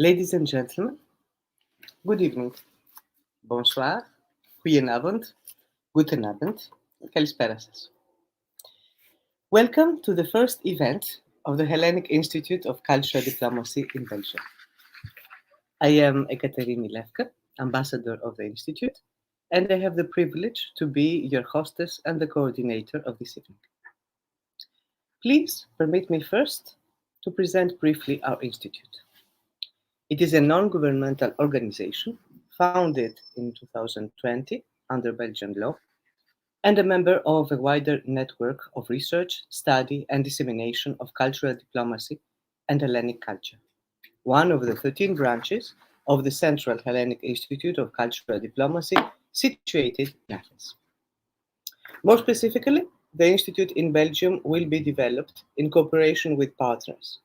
Ladies and gentlemen, good evening. Bonsoir, goedenavond, guten Abend, kalispera σας. Welcome to the first event of the Hellenic Institute of Cultural Diplomacy in Belgium. I am Aikaterini Lefka, ambassador of the Institute, and I have the privilege to be your hostess and the coordinator of this evening. Please permit me first to present briefly our institute. It is a non-governmental organization founded in 2020 under Belgian law and a member of a wider network of research, study, and dissemination of cultural diplomacy and Hellenic culture, one of the 13 branches of the Central Hellenic Institute of Cultural Diplomacy situated in Athens. More specifically, the Institute in Belgium will be developed in cooperation with partners,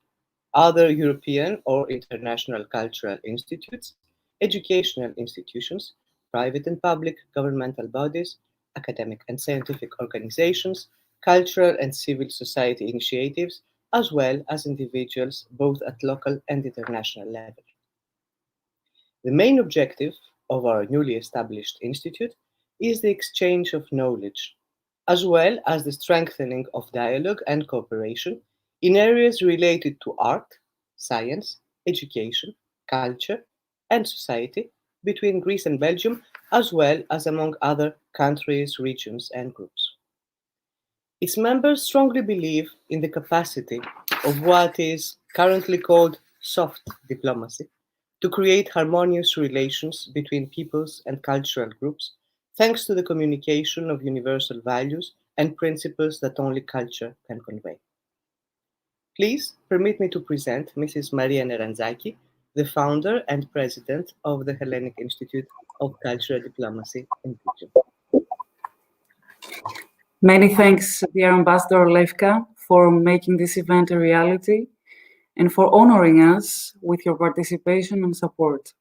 other European or international cultural institutes, educational institutions, private and public governmental bodies, academic and scientific organizations, cultural and civil society initiatives, as well as individuals both at local and international level. The main objective of our newly established institute is the exchange of knowledge, as well as the strengthening of dialogue and cooperation in areas related to art, science, education, culture, and society between Greece and Belgium, as well as among other countries, regions, and groups. Its members strongly believe in the capacity of what is currently called soft diplomacy to create harmonious relations between peoples and cultural groups, thanks to the communication of universal values and principles that only culture can convey. Please permit me to present Mrs. Maria Neranzaki, the founder and president of the Hellenic Institute of Cultural Diplomacy in Belgium. Many thanks, dear Ambassador Lefka, for making this event a reality and for honoring us with your participation and support.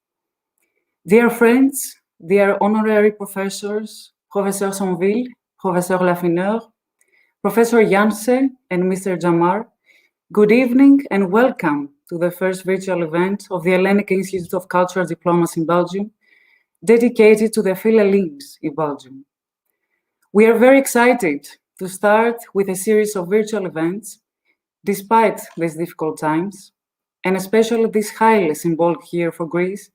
Dear friends, dear honorary professors, Professor Somville, Professor Laffineur, Professor Janse, and Mr. Jamar, good evening and welcome to the first virtual event of the Hellenic Institute of Cultural Diplomacy in Belgium, dedicated to the Philhellenes in Belgium. We are very excited to start with a series of virtual events, despite these difficult times, and especially this highly symbolic year for Greece,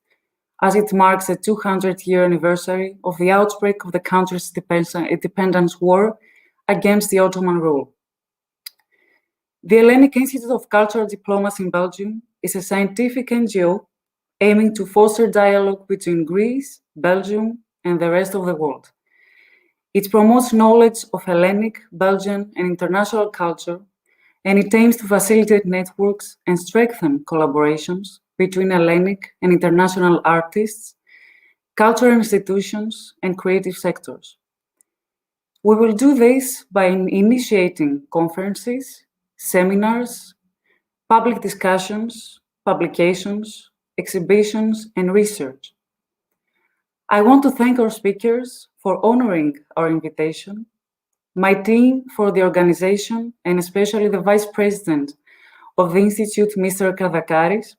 as it marks the 200-year anniversary of the outbreak of the country's independence war against the Ottoman rule. The Hellenic Institute of Cultural Diplomacy in Belgium is a scientific NGO aiming to foster dialogue between Greece, Belgium, and the rest of the world. It promotes knowledge of Hellenic, Belgian, and international culture, and it aims to facilitate networks and strengthen collaborations between Hellenic and international artists, cultural institutions, and creative sectors. We will do this by initiating conferences, seminars, public discussions, publications, exhibitions, and research. I want to thank our speakers for honoring our invitation, my team for the organization, and especially the Vice President of the Institute, Mr. Kardakaris,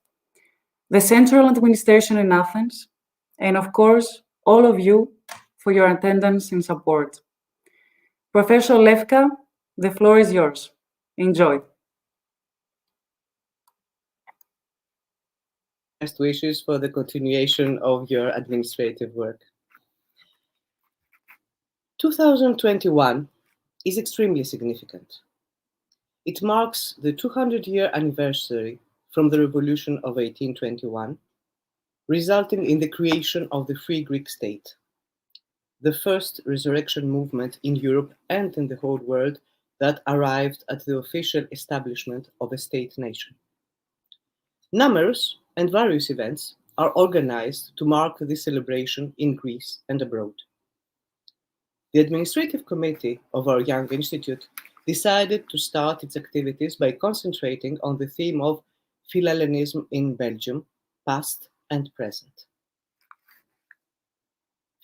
the Central Administration in Athens, and of course, all of you for your attendance and support. Professor Lefka, the floor is yours. Enjoy. Best wishes for the continuation of your administrative work. 2021 is extremely significant. It marks the 200-year anniversary from the Revolution of 1821, resulting in the creation of the Free Greek State, the first resurrection movement in Europe and in the whole world that arrived at the official establishment of a state-nation. Numerous and various events are organized to mark this celebration in Greece and abroad. The administrative committee of our young institute decided to start its activities by concentrating on the theme of Philhellenes in Belgium, past and present.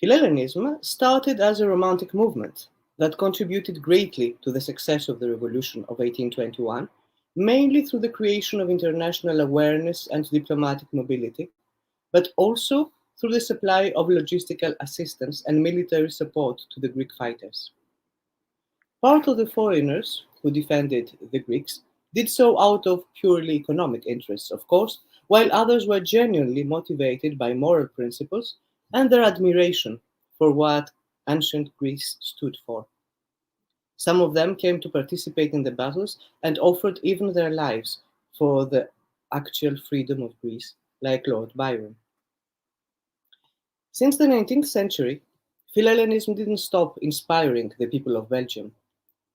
Philhellenism started as a romantic movement that contributed greatly to the success of the Revolution of 1821 mainly through the creation of international awareness and diplomatic mobility, but also through the supply of logistical assistance and military support to the Greek fighters. Part of the foreigners who defended the Greeks did so out of purely economic interests, of course, while others were genuinely motivated by moral principles and their admiration for what ancient Greece stood for. Some of them came to participate in the battles and offered even their lives for the actual freedom of Greece, like Lord Byron. Since the 19th century, Philhellenism didn't stop inspiring the people of Belgium,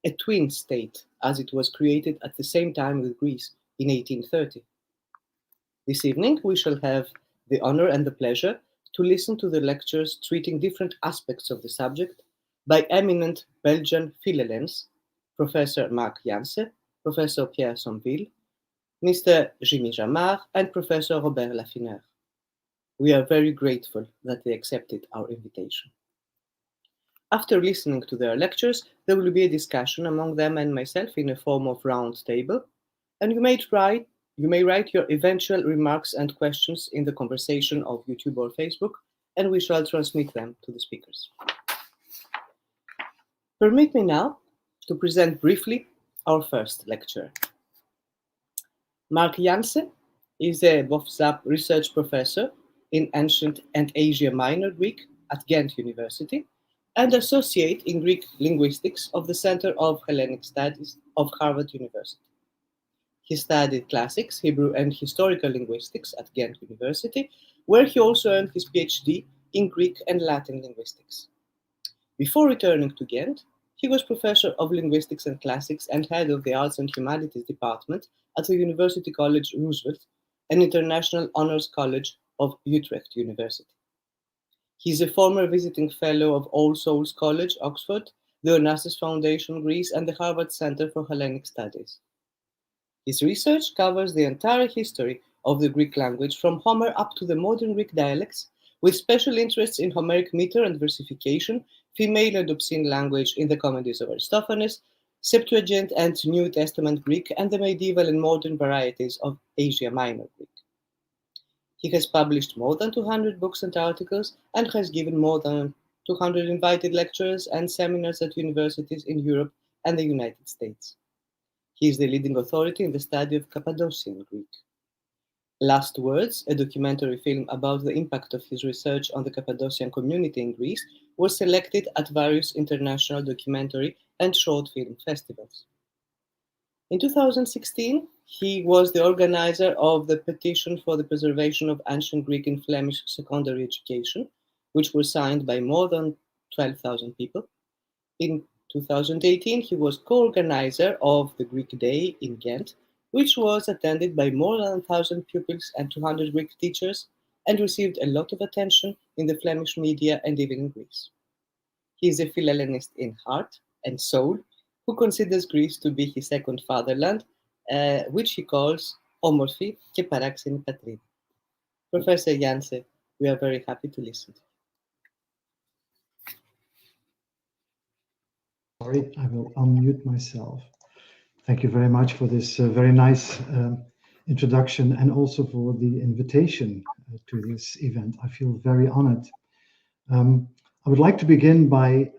a twin state, as it was created at the same time with Greece in 1830. This evening, we shall have the honor and the pleasure to listen to the lectures treating different aspects of the subject by eminent Belgian Philhellenes, Professor Marc Janse, Professor Pierre Somville, Mr. Jamar, and Professor Robert Laffineur. We are very grateful that they accepted our invitation. After listening to their lectures, there will be a discussion among them and myself in a form of round table, and you may write your eventual remarks and questions in the conversation of YouTube or Facebook, and we shall transmit them to the speakers. Permit me now to present briefly our first lecturer. Marc Janse is a BOFSAP research professor in Ancient and Asia Minor Greek at Ghent University and associate in Greek linguistics of the Center of Hellenic Studies of Harvard University. He studied classics, Hebrew, and historical linguistics at Ghent University, where he also earned his PhD in Greek and Latin linguistics. Before returning to Ghent, he was professor of linguistics and classics and head of the Arts and Humanities Department at the University College Roosevelt, an international honors college of Utrecht University. He is a former visiting fellow of All Souls College, Oxford, the Onassis Foundation, Greece, and the Harvard Center for Hellenic Studies. His research covers the entire history of the Greek language from Homer up to the modern Greek dialects, with special interests in Homeric meter and versification, female and obscene language in the comedies of Aristophanes, Septuagint and New Testament Greek, and the medieval and modern varieties of Asia Minor Greek. He has published more than 200 books and articles and has given more than 200 invited lectures and seminars at universities in Europe and the United States. He is the leading authority in the study of Cappadocian Greek. Last Words, a documentary film about the impact of his research on the Cappadocian community in Greece, was selected at various international documentary and short film festivals. In 2016, he was the organizer of the petition for the preservation of ancient Greek in Flemish secondary education, which was signed by more than 12,000 people. In 2018, he was co-organizer of the Greek Day in Ghent, which was attended by more than 1,000 pupils and 200 Greek teachers, and received a lot of attention in the Flemish media and even in Greece. He is a Philhellenist in heart and soul, who considers Greece to be his second fatherland, which he calls Όμορφη και παράξενη πατρίδα. Professor Janse, we are very happy to listen to you. Sorry, I will unmute myself. Thank you very much for this very nice introduction and also for the invitation to this event. I feel very honored. I would like to begin by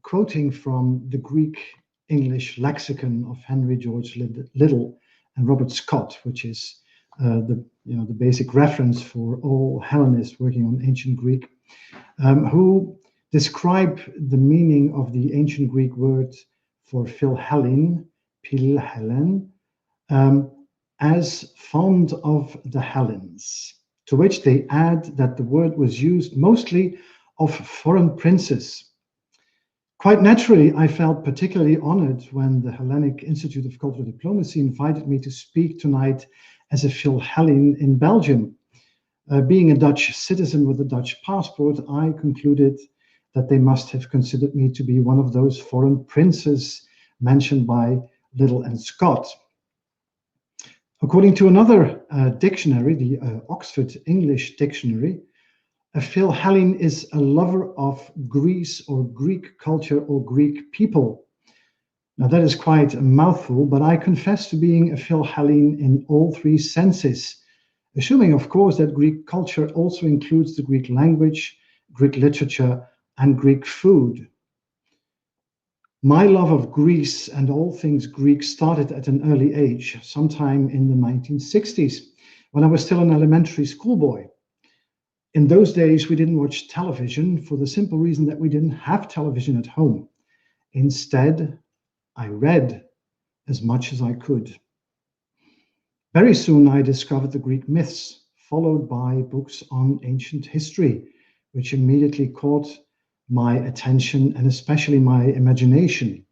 quoting from the Greek-English lexicon of Henry George Liddell and Robert Scott, which is the basic reference for all Hellenists working on ancient Greek, who describe the meaning of the ancient Greek word for Philhellene, Philhellene, as fond of the Hellenes, to which they add that the word was used mostly of foreign princes. Quite naturally, I felt particularly honored when the Hellenic Institute of Cultural Diplomacy invited me to speak tonight as a Philhellene in Belgium. Being a Dutch citizen with a Dutch passport, I concluded that they must have considered me to be one of those foreign princes mentioned by Liddell and Scott. According to another dictionary, the Oxford English Dictionary, a Philhellene is a lover of Greece or Greek culture or Greek people. Now that is quite a mouthful, but I confess to being a Philhellene in all three senses, assuming, of course, that Greek culture also includes the Greek language, Greek literature, and Greek food. My love of Greece and all things Greek started at an early age, sometime in the 1960s, when I was still an elementary schoolboy. In those days, we didn't watch television for the simple reason that we didn't have television at home. Instead, I read as much as I could. Very soon, I discovered the Greek myths, followed by books on ancient history, which immediately caught my attention and especially my imagination.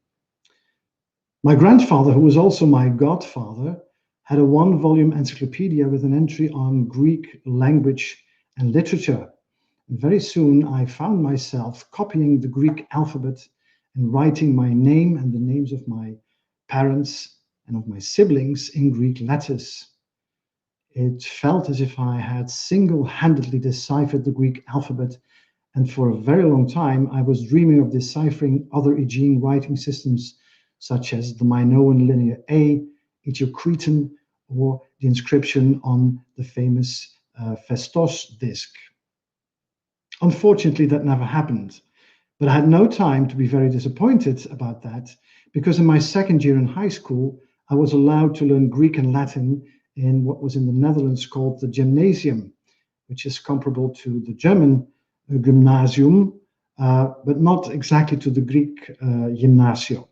My grandfather, who was also my godfather, had a one-volume encyclopedia with an entry on Greek language and literature. And very soon I found myself copying the Greek alphabet and writing my name and the names of my parents and of my siblings in Greek letters. It felt as if I had single-handedly deciphered the Greek alphabet, and for a very long time I was dreaming of deciphering other Aegean writing systems such as the Minoan linear A, Aegeocretan, or the inscription on the famous Festos disc. Unfortunately, that never happened, but I had no time to be very disappointed about that, because in my second year in high school, I was allowed to learn Greek and Latin in what was in the Netherlands called the gymnasium, which is comparable to the German gymnasium, but not exactly to the Greek gymnasio.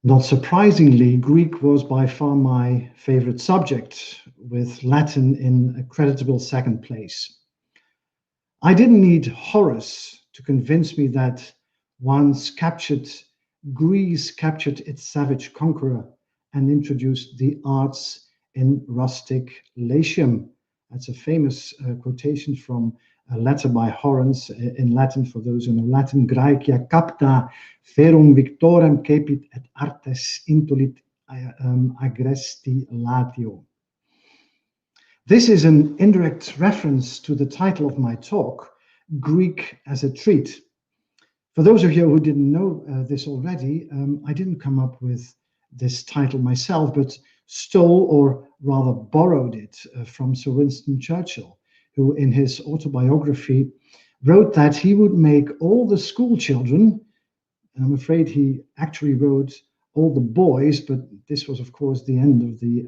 Not surprisingly, Greek was by far my favorite subject, with Latin in a creditable second place. I didn't need Horace to convince me that once Greece captured its savage conqueror and introduced the arts in rustic Latium. That's a famous quotation from a letter by Horace in Latin, for those who know Latin. Graecia capta ferum victorem cepit et artes intulit agresti latio. This is an indirect reference to the title of my talk, Greek as a Treat. For those of you who didn't know this already, I didn't come up with this title myself, but stole, or rather borrowed it from Sir Winston Churchill, who in his autobiography wrote that he would make all the school children, and I'm afraid he actually wrote all the boys, but this was of course the end of the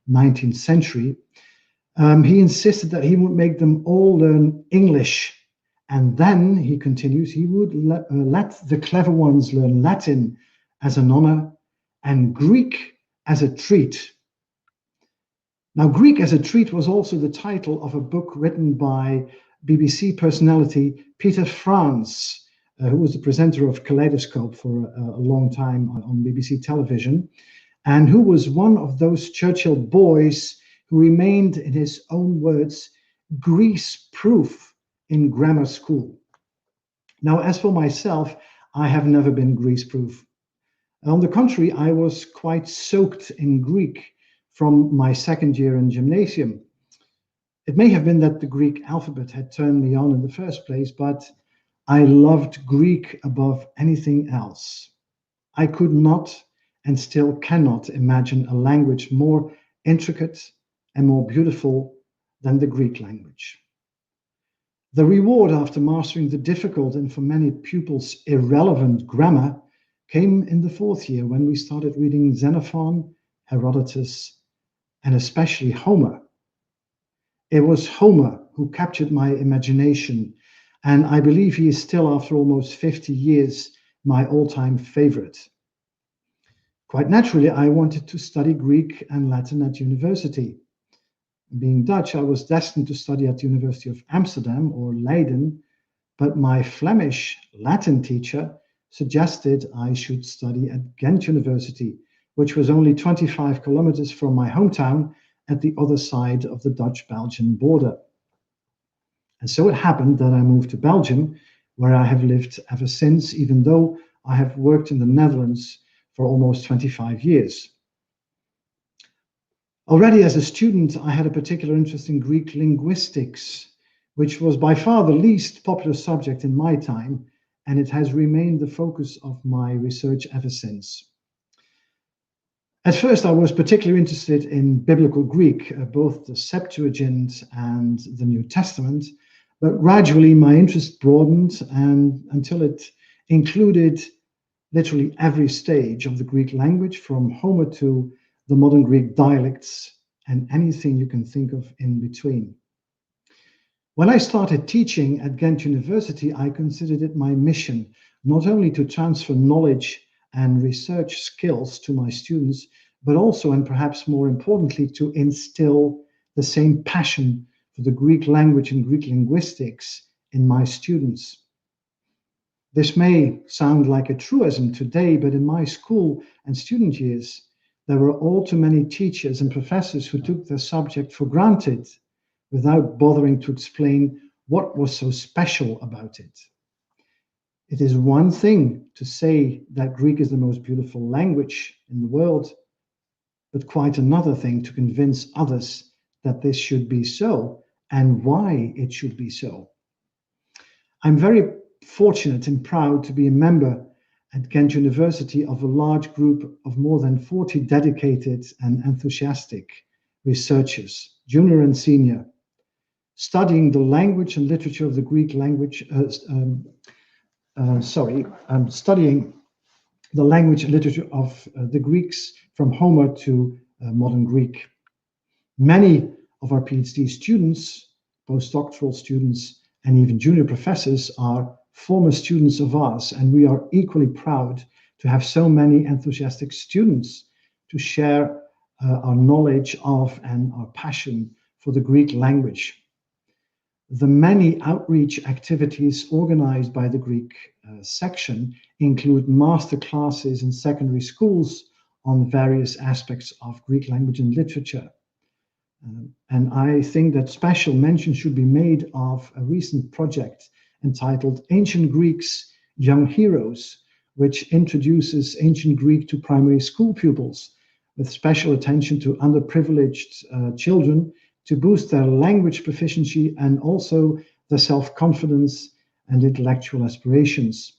19th century. He insisted that he would make them all learn English, and then, he continues, he would let the clever ones learn Latin as an honor and Greek as a treat. Now, Greek as a Treat was also the title of a book written by BBC personality Peter France, who was the presenter of Kaleidoscope for a long time on BBC television, and who was one of those Churchill boys who remained, in his own words, Greece-proof in grammar school. Now, as for myself, I have never been Greece-proof. On the contrary, I was quite soaked in Greek from my second year in gymnasium. It may have been that the Greek alphabet had turned me on in the first place, but I loved Greek above anything else. I could not and still cannot imagine a language more intricate and more beautiful than the Greek language. The reward after mastering the difficult and for many pupils irrelevant grammar came in the fourth year, when we started reading Xenophon, Herodotus, and especially Homer. It was Homer who captured my imagination, and I believe he is still, after almost 50 years, my all-time favorite. Quite naturally, I wanted to study Greek and Latin at university. Being Dutch, I was destined to study at the University of Amsterdam or Leiden, but my Flemish Latin teacher suggested I should study at Ghent University, which was only 25 kilometers from my hometown at the other side of the Dutch-Belgian border. And so it happened that I moved to Belgium, where I have lived ever since, even though I have worked in the Netherlands for almost 25 years. Already as a student, I had a particular interest in Greek linguistics, which was by far the least popular subject in my time, and it has remained the focus of my research ever since. At first, I was particularly interested in biblical Greek, both the Septuagint and the New Testament, but gradually my interest broadened and until it included literally every stage of the Greek language, from Homer to the modern Greek dialects and anything you can think of in between. When I started teaching at Ghent University, I considered it my mission not only to transfer knowledge and research skills to my students, but also, and perhaps more importantly, to instill the same passion for the Greek language and Greek linguistics in my students. This may sound like a truism today, but in my school and student years, there were all too many teachers and professors who took the subject for granted without bothering to explain what was so special about it. It is one thing to say that Greek is the most beautiful language in the world, but quite another thing to convince others that this should be so and why it should be so. I'm very fortunate and proud to be a member at Ghent University of a large group of more than 40 dedicated and enthusiastic researchers, junior and senior, studying the language and literature of the Greek language, studying the language and literature of the Greeks from Homer to modern Greek. Many of our PhD students, postdoctoral students, and even junior professors are former students of ours, and we are equally proud to have so many enthusiastic students to share our knowledge of and our passion for the Greek language. The many outreach activities organized by the Greek section include master classes in secondary schools on various aspects of Greek language and literature. And I think that special mention should be made of a recent project entitled Ancient Greeks, Young Heroes, which introduces ancient Greek to primary school pupils with special attention to underprivileged children to boost their language proficiency and also their self-confidence and intellectual aspirations,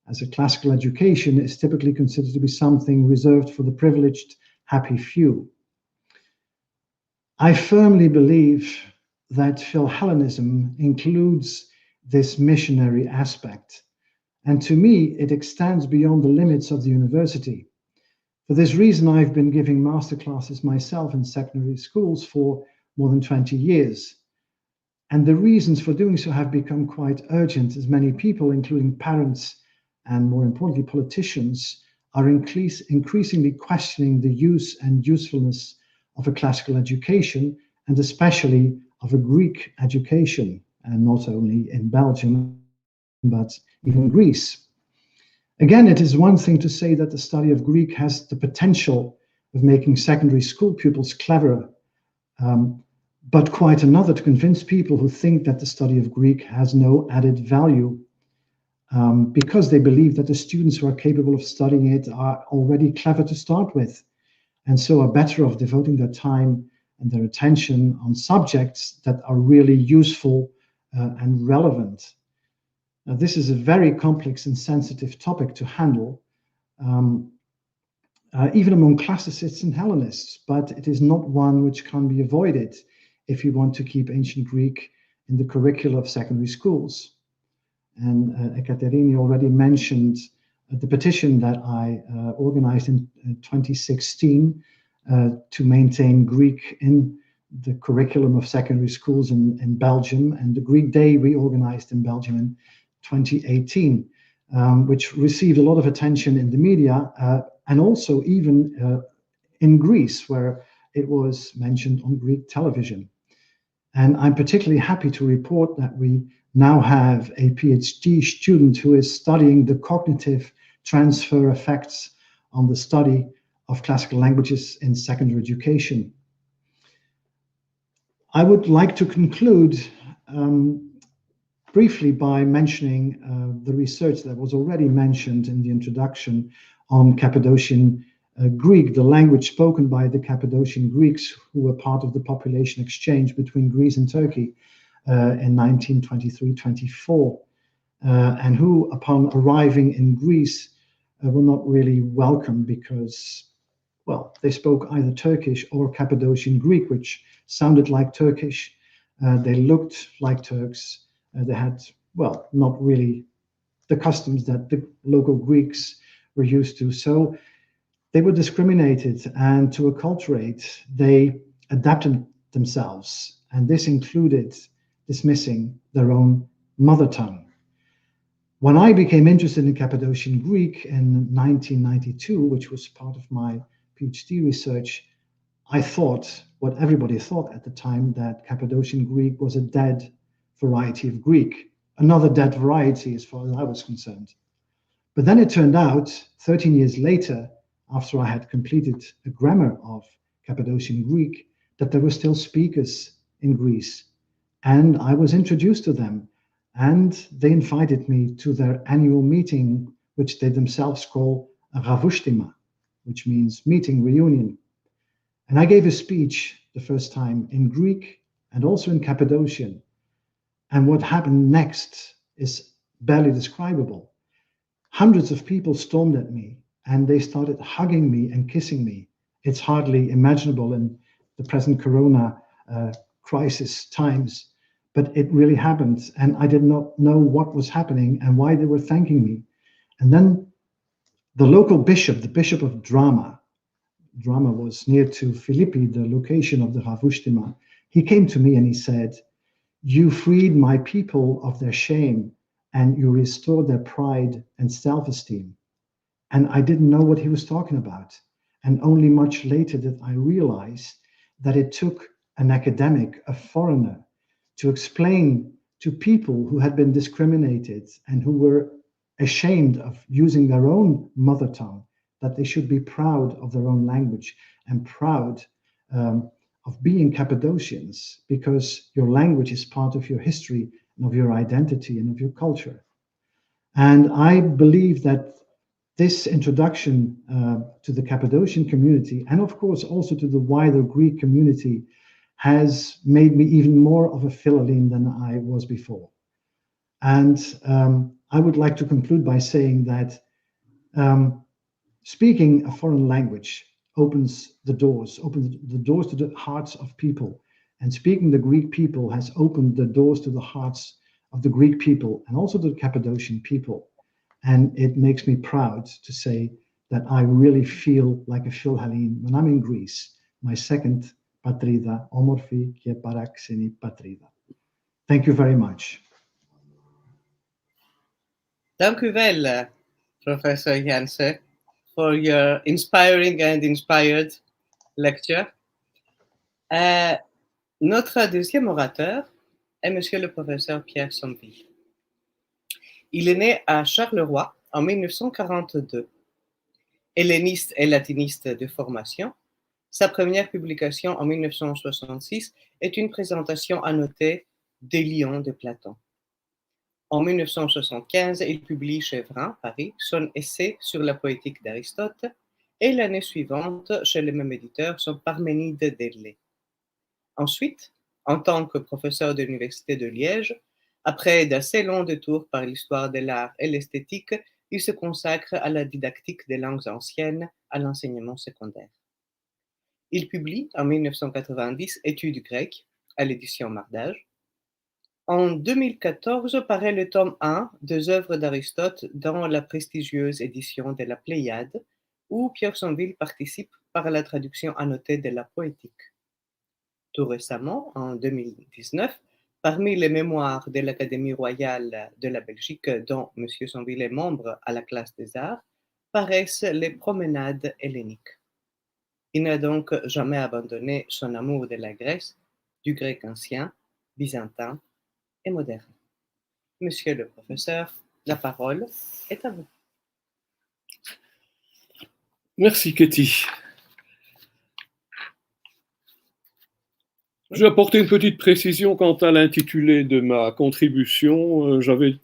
as a classical education is typically considered to be something reserved for the privileged, happy few. I firmly believe that Philhellenism includes this missionary aspect, and to me, it extends beyond the limits of the university. For this reason, I've been giving masterclasses myself in secondary schools for more than 20 years. And the reasons for doing so have become quite urgent, as many people, including parents and more importantly politicians, are increasingly questioning the use and usefulness of a classical education, and especially of a Greek education, and not only in Belgium, but even Greece. Again, it is one thing to say that the study of Greek has the potential of making secondary school pupils cleverer, but quite another to convince people who think that the study of Greek has no added value because they believe that the students who are capable of studying it are already clever to start with, and so are better off devoting their time and their attention on subjects that are really useful and relevant. Now, this is a very complex and sensitive topic to handle, even among classicists and Hellenists, but it is not one which can be avoided if you want to keep ancient Greek in the curricula of secondary schools. And Aikaterini already mentioned the petition that I organized in 2016 to maintain Greek in the curriculum of secondary schools in Belgium, and the Greek Day we organized in Belgium in 2018, which received a lot of attention in the media and also even in Greece, where it was mentioned on Greek television. And I'm particularly happy to report that we now have a PhD student who is studying the cognitive transfer effects on the study of classical languages in secondary education. I would like to conclude briefly by mentioning the research that was already mentioned in the introduction on Cappadocian Greek, the language spoken by the Cappadocian Greeks who were part of the population exchange between Greece and Turkey in 1923-24. and who, upon arriving in Greece, were not really welcome because, well, they spoke either Turkish or Cappadocian Greek, which sounded like Turkish. They looked like Turks. They had, well, not really the customs that the local Greeks were used to. So they were discriminated, and to acculturate, they adapted themselves. And this included dismissing their own mother tongue. When I became interested in Cappadocian Greek in 1992, which was part of my PhD research, I thought what everybody thought at the time, that Cappadocian Greek was a dead variety of Greek, another dead variety as far as I was concerned. But then it turned out, 13 years later, after I had completed a grammar of Cappadocian Greek, that there were still speakers in Greece. And I was introduced to them, and they invited me to their annual meeting, which they themselves call a ravustima, which means meeting, reunion. And I gave a speech the first time in Greek and also in Cappadocian. And what happened next is barely describable. Hundreds of people stormed at me, and they started hugging me and kissing me. It's hardly imaginable in the present Corona crisis times, but it really happened. And I did not know what was happening and why they were thanking me. And then the local bishop, the bishop of Drama was near to Philippi, the location of the Ravustima. He came to me and he said, "You freed my people of their shame, and you restored their pride and self-esteem." And I didn't know what he was talking about. And only much later did I realize that it took an academic, a foreigner, to explain to people who had been discriminated and who were ashamed of using their own mother tongue, that they should be proud of their own language and proud of being Cappadocians, because your language is part of your history and of your identity and of your culture. And I believe that this introduction to the Cappadocian community, and of course also to the wider Greek community, has made me even more of a Philhellene than I was before. And I would like to conclude by saying that speaking a foreign language opens the doors to the hearts of people. And speaking the Greek people has opened the doors to the hearts of the Greek people and also the Cappadocian people. And it makes me proud to say that I really feel like a Philhellene when I'm in Greece, my second patrida, omorfi και παράξενη πατρίδα. Thank you very much. Dank u wel, Professor Janse, for your inspiring and inspired lecture. Notre deuxième orateur est Monsieur le professeur Pierre Somville. Il est né à Charleroi en 1942. Helléniste et latiniste de formation, sa première publication en 1966 est une présentation annotée des Lions de Platon. En 1975, il publie chez Vrin, Paris, son essai sur la poétique d'Aristote et l'année suivante, chez le même éditeur, son Parménide d'Élée. Ensuite, en tant que professeur de l'Université de Liège, après d'assez longs détours par l'histoire de l'art et l'esthétique, il se consacre à la didactique des langues anciennes, à l'enseignement secondaire. Il publie en 1990 Études grecques à l'édition Mardage. En 2014 paraît le tome 1 des œuvres d'Aristote dans la prestigieuse édition de la Pléiade, où Pierre Somville participe par la traduction annotée de la poétique. Tout récemment, en 2019, parmi les mémoires de l'Académie royale de la Belgique, dont M. Somville est membre à la classe des arts, paraissent les promenades helléniques. Il n'a donc jamais abandonné son amour de la Grèce, du grec ancien, byzantin et moderne. Monsieur le professeur, la parole est à vous. Merci, Katie. Je vais apporter une petite précision quant à l'intitulé de ma contribution. J'avais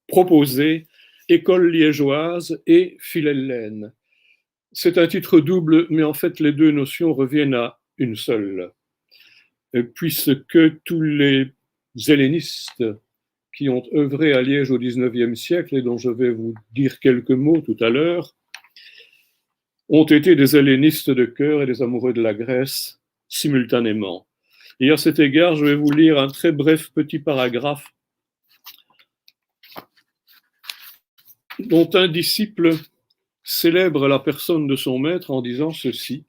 proposé École liégeoise et Philhellène. C'est un titre double, mais en fait, les deux notions reviennent à une seule. Puisque tous les hellénistes qui ont œuvré à Liège au XIXe siècle et dont je vais vous dire quelques mots tout à l'heure, ont été des hellénistes de cœur et des amoureux de la Grèce simultanément. Et à cet égard, je vais vous lire un très bref petit paragraphe dont un disciple célèbre la personne de son maître en disant ceci.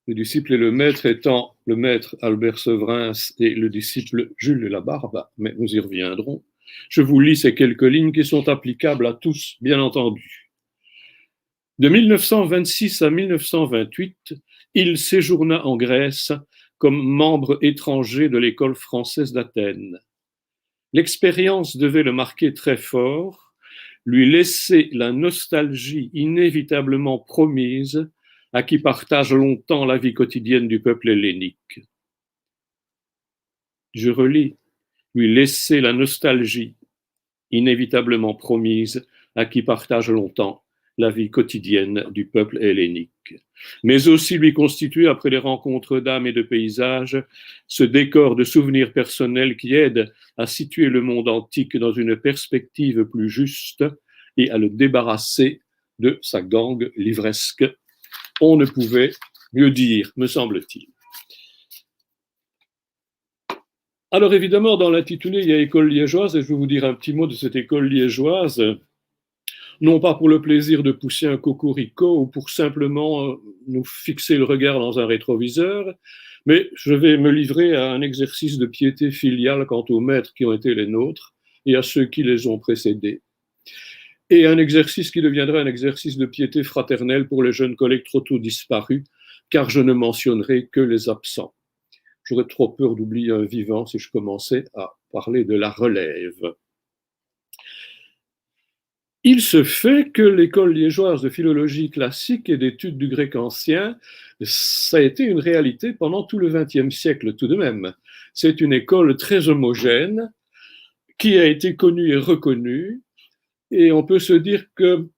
Le disciple et le maître étant le maître Albert Severins et le disciple Jules Labarbe, mais nous y reviendrons. Je vous lis ces quelques lignes qui sont applicables à tous, bien entendu. De 1926 à 1928, il séjourna en Grèce comme membre étranger de l'école française d'Athènes. L'expérience devait le marquer très fort, lui laisser la nostalgie inévitablement promise à qui partage longtemps la vie quotidienne du peuple hellénique. Je relis, lui laisser la nostalgie inévitablement promise à qui partage longtemps la vie quotidienne du peuple hellénique, mais aussi lui constituer, après les rencontres d'âmes et de paysages, ce décor de souvenirs personnels qui aide à situer le monde antique dans une perspective plus juste et à le débarrasser de sa gangue livresque. On ne pouvait mieux dire, me semble-t-il. Alors évidemment, dans l'intitulé, il y a école liégeoise, et je vais vous dire un petit mot de cette école liégeoise, non pas pour le plaisir de pousser un cocorico ou pour simplement nous fixer le regard dans un rétroviseur, mais je vais me livrer à un exercice de piété filiale quant aux maîtres qui ont été les nôtres et à ceux qui les ont précédés. Et un exercice qui deviendra un exercice de piété fraternelle pour les jeunes collègues trop tôt disparus, car je ne mentionnerai que les absents. J'aurais trop peur d'oublier un vivant si je commençais à parler de la relève. Il se fait que l'école liégeoise de philologie classique et d'études du grec ancien, ça a été une réalité pendant tout le XXe siècle tout de même. C'est une école très homogène qui a été connue et reconnue. Et on peut se dire que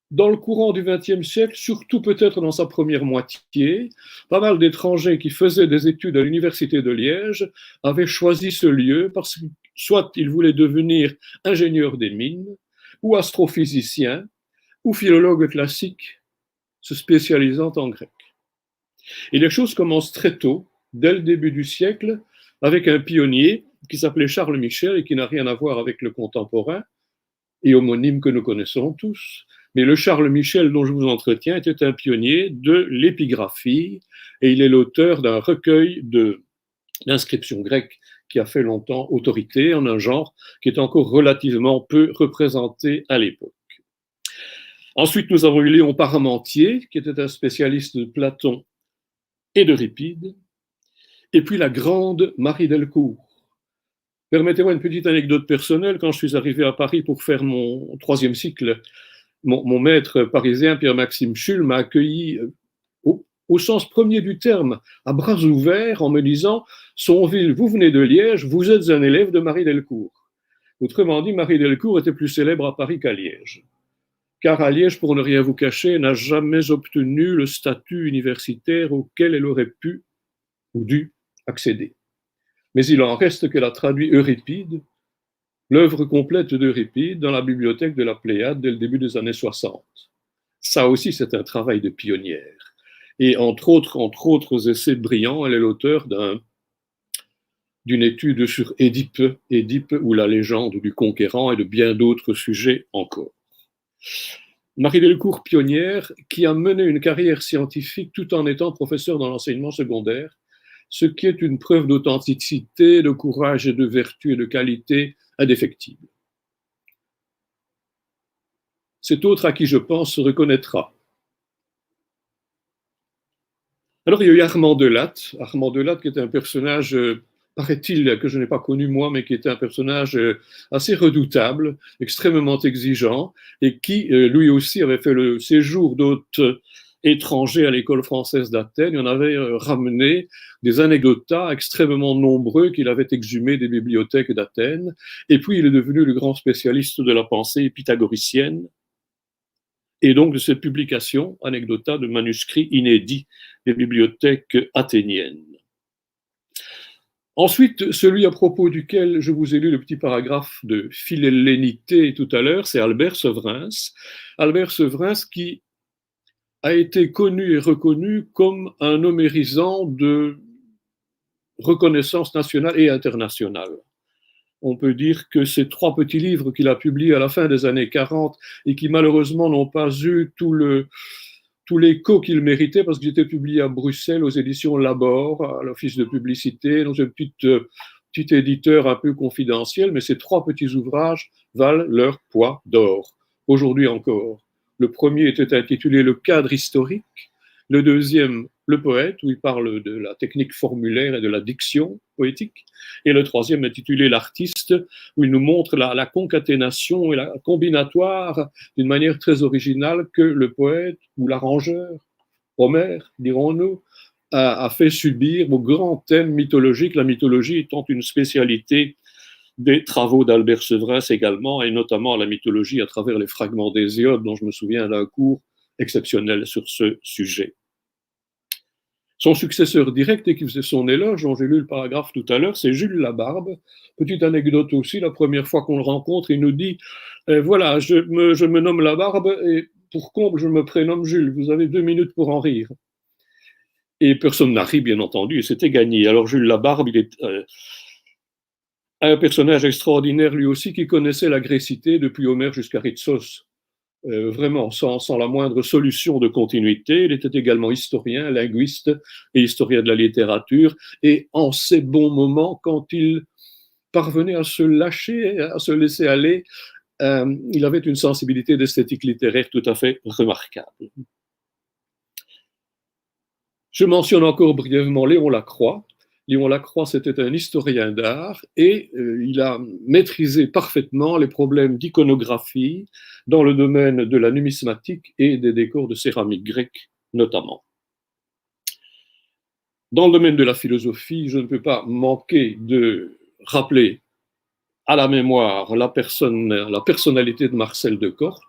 dans le courant du XXe siècle, surtout peut-être dans sa première moitié, pas mal d'étrangers qui faisaient des études à l'université de Liège avaient choisi ce lieu parce que soit ils voulaient devenir ingénieurs des mines, ou astrophysiciens, ou philologues classiques se spécialisant en grec. Et les choses commencent très tôt, dès le début du siècle, avec un pionnier qui s'appelait Charles Michel et qui n'a rien à voir avec le contemporain, et homonyme que nous connaissons tous. Mais le Charles Michel dont je vous entretiens était un pionnier de l'épigraphie et il est l'auteur d'un recueil d'inscriptions grecques qui a fait longtemps autorité en un genre qui est encore relativement peu représenté à l'époque. Ensuite, nous avons eu Léon Parmentier, qui était un spécialiste de Platon et d'Euripide, et puis la grande Marie Delcourt. Permettez-moi une petite anecdote personnelle. Quand je suis arrivé à Paris pour faire mon troisième cycle, mon maître parisien, Pierre-Maxime Schull, m'a accueilli au sens premier du terme, à bras ouverts, en me disant « Somville, vous venez de Liège, vous êtes un élève de Marie Delcourt ». Autrement dit, Marie Delcourt était plus célèbre à Paris qu'à Liège. Car à Liège, pour ne rien vous cacher, n'a jamais obtenu le statut universitaire auquel elle aurait pu ou dû accéder. Mais il en reste qu'elle a traduit Euripide, l'œuvre complète d'Euripide, dans la bibliothèque de la Pléiade dès le début des années 60. Ça aussi, c'est un travail de pionnière. Et entre autres essais brillants, elle est l'auteur d'une étude sur Édipe ou la légende du conquérant et de bien d'autres sujets encore. Marie Delcourt, pionnière, qui a mené une carrière scientifique tout en étant professeure dans l'enseignement secondaire, ce qui est une preuve d'authenticité, de courage et de vertu et de qualité indéfectible. Cet autre à qui je pense se reconnaîtra. Alors il y a eu Armand Delatte qui est un personnage, paraît-il, que je n'ai pas connu moi, mais qui était un personnage assez redoutable, extrêmement exigeant, et qui lui aussi avait fait le séjour d'hôte étranger à l'école française d'Athènes. Il en avait ramené des anecdotas extrêmement nombreux qu'il avait exhumés des bibliothèques d'Athènes. Et puis il est devenu le grand spécialiste de la pensée pythagoricienne, et donc de cette publication, anecdota de manuscrits inédits des bibliothèques athéniennes. Ensuite, celui à propos duquel je vous ai lu le petit paragraphe de philhellénité tout à l'heure, c'est Albert Severins. Albert Severins qui a été connu et reconnu comme un homérisant de reconnaissance nationale et internationale. On peut dire que ces 3 petits livres qu'il a publiés à la fin des années 40 et qui malheureusement n'ont pas eu tout l'écho qu'ils méritaient parce qu'ils étaient publiés à Bruxelles aux éditions Labor, à l'office de publicité, dans un petit éditeur un peu confidentiel, mais ces 3 petits ouvrages valent leur poids d'or, aujourd'hui encore. Le premier était intitulé Le cadre historique, le deuxième, Le poète, où il parle de la technique formulaire et de la diction poétique, et le troisième intitulé L'artiste, où il nous montre la concaténation et la combinatoire d'une manière très originale que le poète ou l'arrangeur, Homère, dirons-nous, a fait subir aux grands thèmes mythologiques, la mythologie étant une spécialité des travaux d'Albert Severins également, et notamment la mythologie à travers les fragments d'Hésiode, dont je me souviens d'un cours exceptionnel sur ce sujet. Son successeur direct et qui faisait son éloge, dont j'ai lu le paragraphe tout à l'heure, c'est Jules Labarbe. Petite anecdote aussi, la première fois qu'on le rencontre, il nous dit voilà, je me nomme Labarbe et pour comble, je me prénomme Jules. Vous avez 2 minutes pour en rire. Et personne n'a ri, bien entendu, et c'était gagné. Alors Jules Labarbe, il est un personnage extraordinaire lui aussi qui connaissait la grécité depuis Homère jusqu'à Ritsos. Vraiment sans la moindre solution de continuité. Il était également historien, linguiste et historien de la littérature. Et en ces bons moments, quand il parvenait à se lâcher, à se laisser aller, il avait une sensibilité d'esthétique littéraire tout à fait remarquable. Je mentionne encore brièvement Léon Lacroix. Léon Lacroix, c'était un historien d'art et il a maîtrisé parfaitement les problèmes d'iconographie dans le domaine de la numismatique et des décors de céramique grecque notamment. Dans le domaine de la philosophie, je ne peux pas manquer de rappeler à la mémoire la personnalité de Marcel de Corte,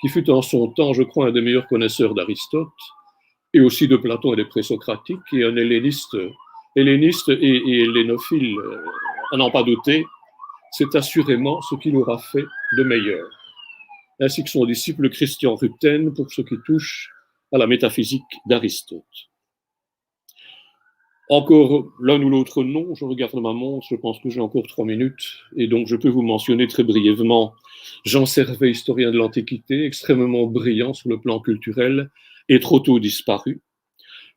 qui fut en son temps, je crois, un des meilleurs connaisseurs d'Aristote et aussi de Platon et des présocratiques, et un helléniste et hellénophile, à n'en pas douter, c'est assurément ce qu'il aura fait de meilleur, ainsi que son disciple Christian Rutten pour ce qui touche à la métaphysique d'Aristote. Encore l'un ou l'autre nom, je regarde ma montre, je pense que j'ai encore 3 minutes, et donc je peux vous mentionner très brièvement Janse, historien de l'Antiquité, extrêmement brillant sur le plan culturel, et trop tôt disparu.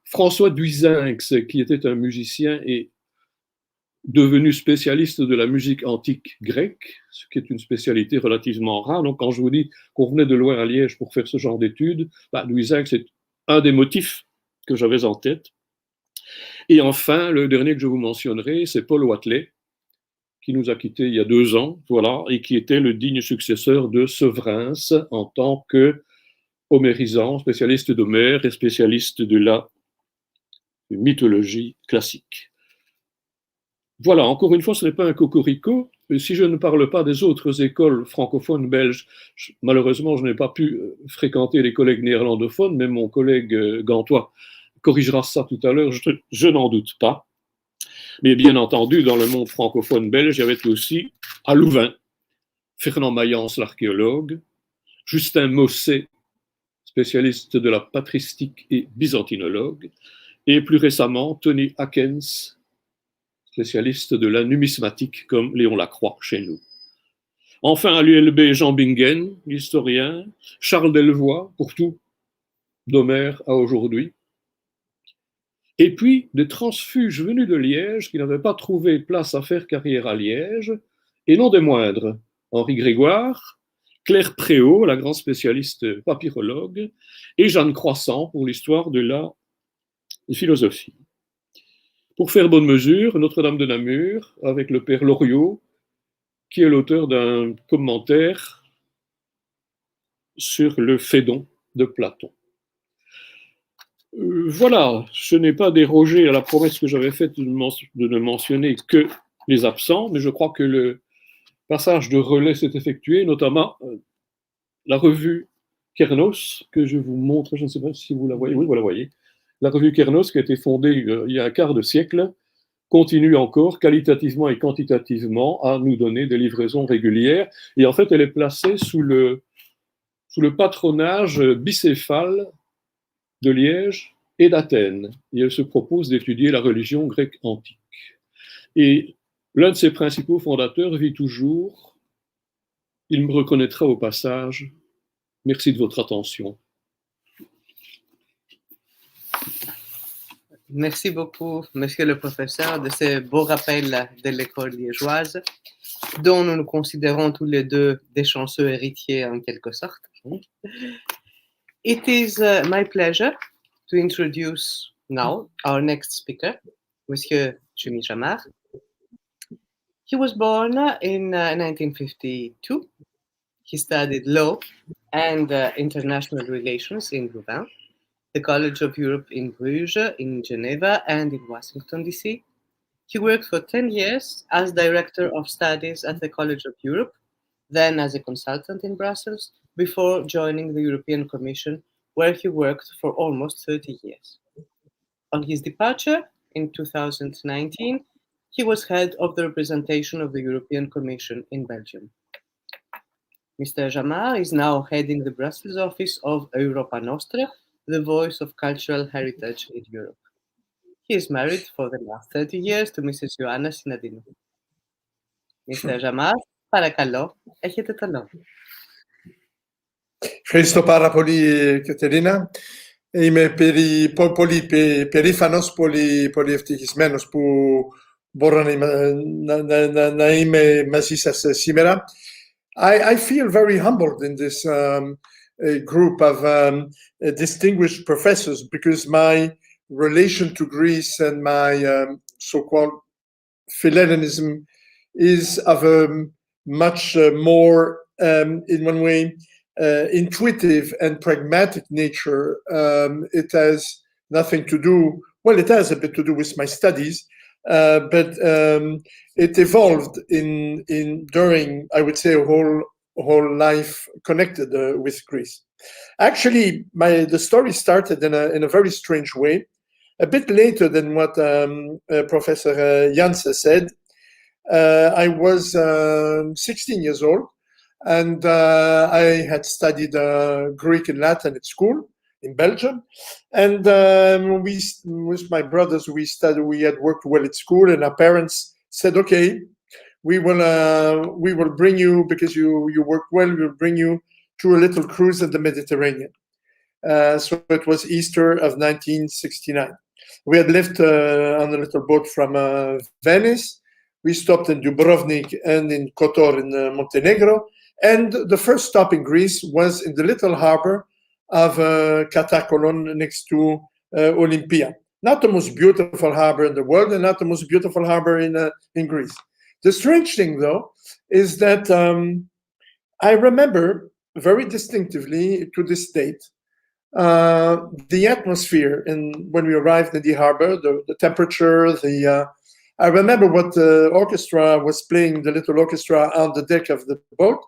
François Duisinx, qui était un musicien et devenu spécialiste de la musique antique grecque, ce qui est une spécialité relativement rare. Donc, quand je vous dis qu'on venait de loin à Liège pour faire ce genre d'études, Duisinx est un des motifs que j'avais en tête. Et enfin, le dernier que je vous mentionnerai, c'est Paul Watley, qui nous a quittés il y a 2 ans, voilà, et qui était le digne successeur de Severins en tant que homérisant, spécialiste d'Homère et spécialiste de la mythologie classique. Voilà, encore une fois, ce n'est pas un cocorico. Si je ne parle pas des autres écoles francophones belges, malheureusement, je n'ai pas pu fréquenter les collègues néerlandophones, mais mon collègue gantois corrigera ça tout à l'heure, je n'en doute pas. Mais bien entendu, dans le monde francophone belge, il y avait aussi à Louvain, Fernand Mayence, l'archéologue, Justin Mosset, spécialiste de la patristique et byzantinologue, et plus récemment, Tony Hackens, spécialiste de la numismatique comme Léon Lacroix chez nous. Enfin, à l'ULB, Jean Bingen, historien, Charles Delvoye, pour tout, d'Homère à aujourd'hui. Et puis, des transfuges venus de Liège qui n'avaient pas trouvé place à faire carrière à Liège, et non des moindres, Henri Grégoire, Claire Préau, la grande spécialiste papyrologue, et Jeanne Croissant pour l'histoire de la philosophie. Pour faire bonne mesure, Notre-Dame de Namur, avec le père Loriot, qui est l'auteur d'un commentaire sur le Phédon de Platon. Voilà, je n'ai pas dérogé à la promesse que j'avais faite de ne mentionner que les absents, mais je crois que le passage de relais s'est effectué, notamment la revue Kernos, que je vous montre, je ne sais pas si vous la voyez, oui, vous la voyez, la revue Kernos qui a été fondée il y a un quart de siècle continue encore, qualitativement et quantitativement, à nous donner des livraisons régulières. Et en fait, elle est placée sous le patronage bicéphale de Liège et d'Athènes. Et elle se propose d'étudier la religion grecque antique. Et l'un de ses principaux fondateurs vit toujours. Il me reconnaîtra au passage. Merci de votre attention. Merci beaucoup, monsieur le professeur, de ce beau rappel de l'école liégeoise, dont nous nous considérons tous les deux des chanceux héritiers en quelque sorte. It is my pleasure to introduce now our next speaker, Monsieur Jamar. He was born in 1952. He studied law and international relations in Louvain, the College of Europe in Bruges, in Geneva, and in Washington, D.C. He worked for 10 years as Director of Studies at the College of Europe, then as a consultant in Brussels, before joining the European Commission, where he worked for almost 30 years. On his departure in 2019, he was head of the representation of the European Commission in Belgium. Mr. Jamar is now heading the Brussels office of Europa Nostra, the voice of cultural heritage in Europe. He is married for the last 30 years to Mrs. Ioanna Sinadinou. Mr. Jamar, παρακαλώ, έχετε το λόγο. Ευχαριστώ πάρα πολύ, Κατερίνα. Είμαι πολύ περήφανος, πολύ ευτυχισμένος που μπορώ να είμαι μαζί σας σήμερα. I feel very humbled in this group of distinguished professors because my relation to Greece and my so-called Philhellenism is of a much more, in one way, intuitive and pragmatic nature. It has nothing to do, well, it has a bit to do with my studies, but it evolved during, I would say, a whole life connected with Greece. Actually, the story started in a very strange way, a bit later than what Professor Janse said. I was 16 years old, and I had studied Greek and Latin at school in Belgium. And with my brothers, we had worked well at school, and our parents said, okay, we will bring you, because you worked well, we will bring you to a little cruise in the Mediterranean. So it was Easter of 1969. We had left on a little boat from Venice. We stopped in Dubrovnik and in Kotor in Montenegro. And the first stop in Greece was in the little harbor of Katakolon next to Olympia. Not the most beautiful harbor in the world, and not the most beautiful harbor in Greece. The strange thing, though, is that I remember very distinctively to this date the atmosphere when we arrived in the harbor, the temperature, I remember what the orchestra was playing, the little orchestra on the deck of the boat.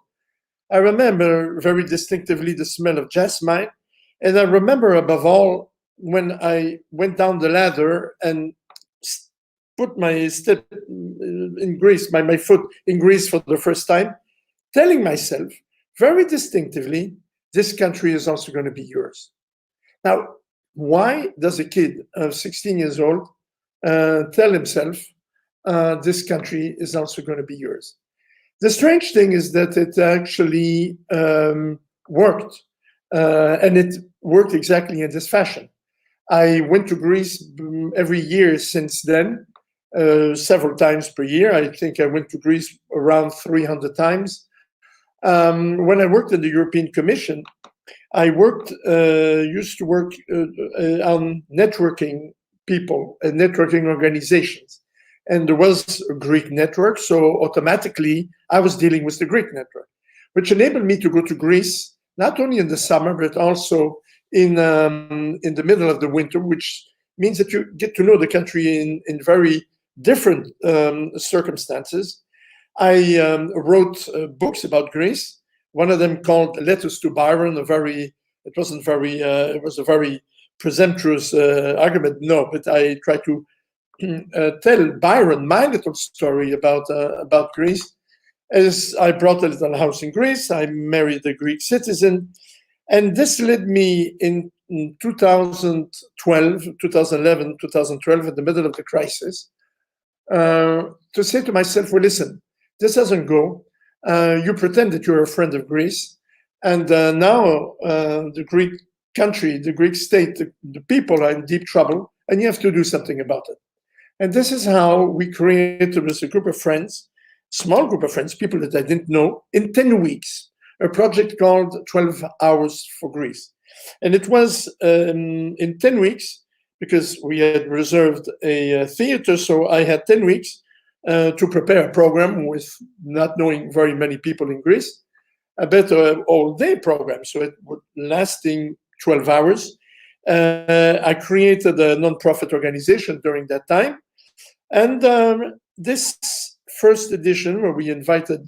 I remember very distinctively the smell of jasmine. And I remember above all, when I went down the ladder and put my step in Greece, my foot in Greece for the first time, telling myself very distinctively, this country is also going to be yours. Now, why does a kid of 16 years old tell himself, this country is also going to be yours? The strange thing is that it actually worked, and it worked exactly in this fashion. I went to Greece every year since then, several times per year. I think I went to Greece around 300 times. When I worked in the European Commission, I used to work on networking people and networking organizations. And there was a Greek network, so automatically I was dealing with the Greek network, which enabled me to go to Greece, not only in the summer, but also in the middle of the winter, which means that you get to know the country in very different circumstances. I wrote books about Greece, one of them called Letters to Byron, it was a very presumptuous argument, no, but I tried to tell Byron my little story about Greece. As I bought a little house in Greece, I married a Greek citizen, and this led me in 2012, 2011, 2012, in the middle of the crisis, to say to myself, well, listen, this doesn't go. You pretend that you're a friend of Greece, and now the Greek country, the Greek state, the people are in deep trouble, and you have to do something about it. And this is how we created, with a group of friends, small group of friends, people that I didn't know, in 10 weeks, a project called 12 Hours for Greece. And it was in 10 weeks, because we had reserved a theater, so I had 10 weeks to prepare a program with not knowing very many people in Greece, a better all-day program, so it would lasting 12 hours. I created a non-profit organization during that time. And this first edition, where we invited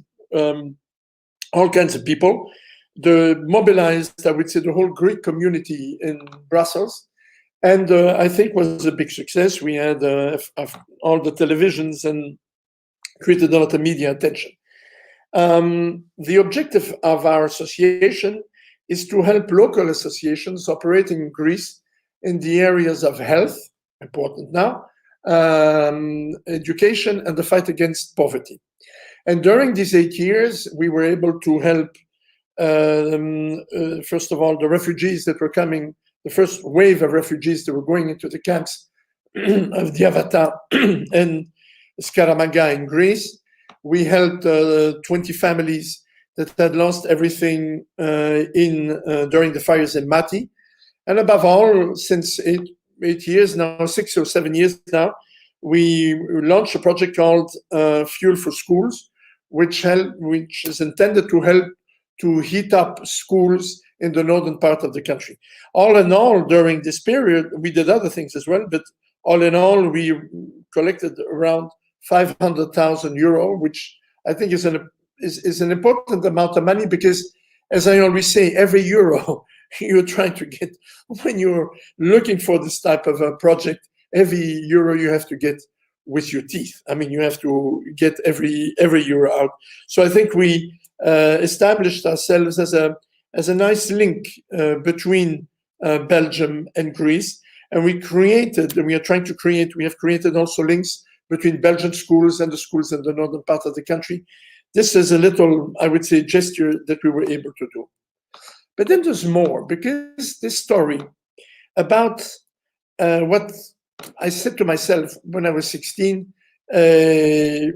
all kinds of people, mobilized, I would say, the whole Greek community in Brussels. And I think was a big success. We had all the televisions and created a lot of media attention. The objective of our association is to help local associations operating in Greece in the areas of health, important now, education, and the fight against poverty. And during these 8 years, we were able to help, first of all, the refugees that were coming, the first wave of refugees that were going into the camps of Diavata and Skaramaga in Greece. We helped 20 families that had lost everything during the fires in Mati. And above all, since eight years now, 6 or 7 years now, we launched a project called Fuel for Schools, which is intended to help to heat up schools in the northern part of the country. All in all, during this period, we did other things as well, but all in all, we collected around 500,000 euro, which I think is an important amount of money, because, as I always say, every euro you're trying to get, when you're looking for this type of a project, every euro you have to get with your teeth. I mean, you have to get every euro out. So I think we established ourselves as a nice link between Belgium and Greece, and we have created also links between Belgian schools and the schools in the northern part of the country. This is a little, I would say, gesture that we were able to do. But then there's more, because this story about what I said to myself when I was 16